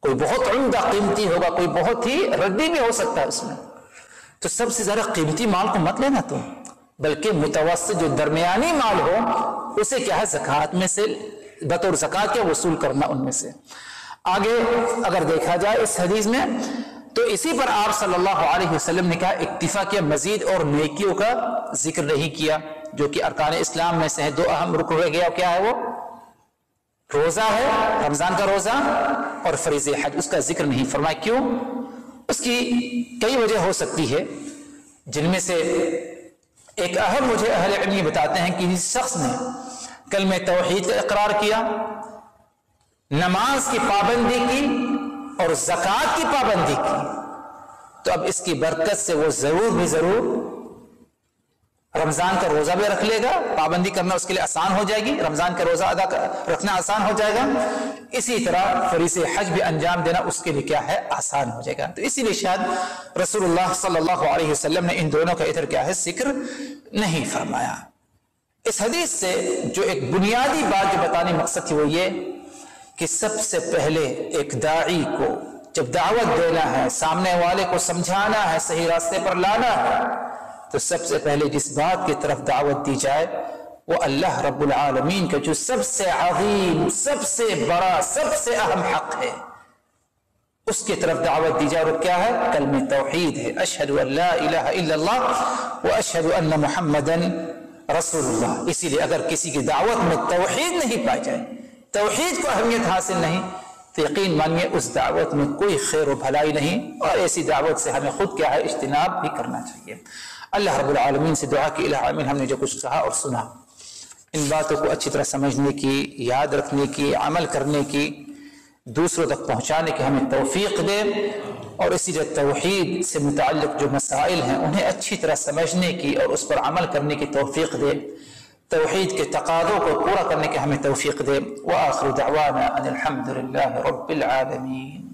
کوئی بہت عمدہ قیمتی ہوگا، کوئی بہت ہی ردی بھی ہو سکتا ہے اس میں، تو سب سے زیادہ قیمتی مال کو مت لینا تم، بلکہ متوسط جو درمیانی مال ہو اسے کیا ہے زکوٰۃ میں سے بطور زکوٰۃ کے وصول کرنا ان میں سے۔ آگے اگر دیکھا جائے اس حدیث میں تو اسی پر آپ صلی اللہ علیہ وسلم نے کہا اکتفا کیا، مزید اور نیکیوں کا ذکر نہیں کیا، جو کہ ارکان اسلام میں سے ہے، 2 اہم رکن رہ گیا، کیا ہے وہ؟ روزہ ہے، رمضان کا روزہ، اور فریض حج، اس کا ذکر نہیں فرمایا۔ کیوں؟ اس کی کئی وجہ ہو سکتی ہے، جن میں سے ایک اہم وجہ اہل علم یہ بتاتے ہیں کہ جس شخص نے کلمہ توحید کا اقرار کیا، نماز کی پابندی کی اور زکوٰۃ کی پابندی کی، تو اب اس کی برکت سے وہ ضرور بھی ضرور رمضان کا روزہ بھی رکھ لے گا، پابندی کرنا اس کے لیے آسان ہو جائے گی، رمضان کا روزہ رکھنا آسان ہو جائے گا، اسی طرح فریض حج بھی انجام دینا اس کے لیے کیا ہے؟ آسان ہو جائے گا۔ تو اسی لیے شاید رسول اللہ صلی اللہ علیہ وسلم نے ان دونوں کا ادھر کیا ہے؟ ذکر نہیں فرمایا۔ اس حدیث سے جو ایک بنیادی بات جو بتانے مقصد تھی وہ یہ کہ سب سے پہلے ایک داعی کو جب دعوت دینا ہے، سامنے والے کو سمجھانا ہے، صحیح راستے پر لانا ہے، تو سب سے پہلے جس بات کی طرف دعوت دی جائے وہ اللہ رب العالمین کا جو سب سے عظیم، سب سے بڑا، سب سے اہم حق ہے، اس کی طرف دعوت دی جائے، اور کیا ہے؟ کلمہ توحید ہے، اشہد ان لا الہ الا اللہ واشہد ان محمدا رسول اللہ۔ اسی لیے اگر کسی کی دعوت میں توحید نہیں پائی جائے، توحید کو اہمیت حاصل نہیں، تو یقین مانیے اس دعوت میں کوئی خیر و بھلائی نہیں، اور ایسی دعوت سے ہمیں خود کیا ہے؟ اجتناب بھی کرنا چاہیے۔ اللہ رب العالمین سے دعا کہ الہ آمین، ہم نے جو کچھ کہا اور سنا ان باتوں کو اچھی طرح سمجھنے کی، یاد رکھنے کی، عمل کرنے کی، دوسروں تک پہنچانے کی ہمیں توفیق دے، اور اسی طرح توحید سے متعلق جو مسائل ہیں انہیں اچھی طرح سمجھنے کی اور اس پر عمل کرنے کی توفیق دے، توحید کے تقاضوں کو پورا کرنے کی ہمیں توفیق دے۔ وآخر دعوانا ان الحمد للہ رب العالمین۔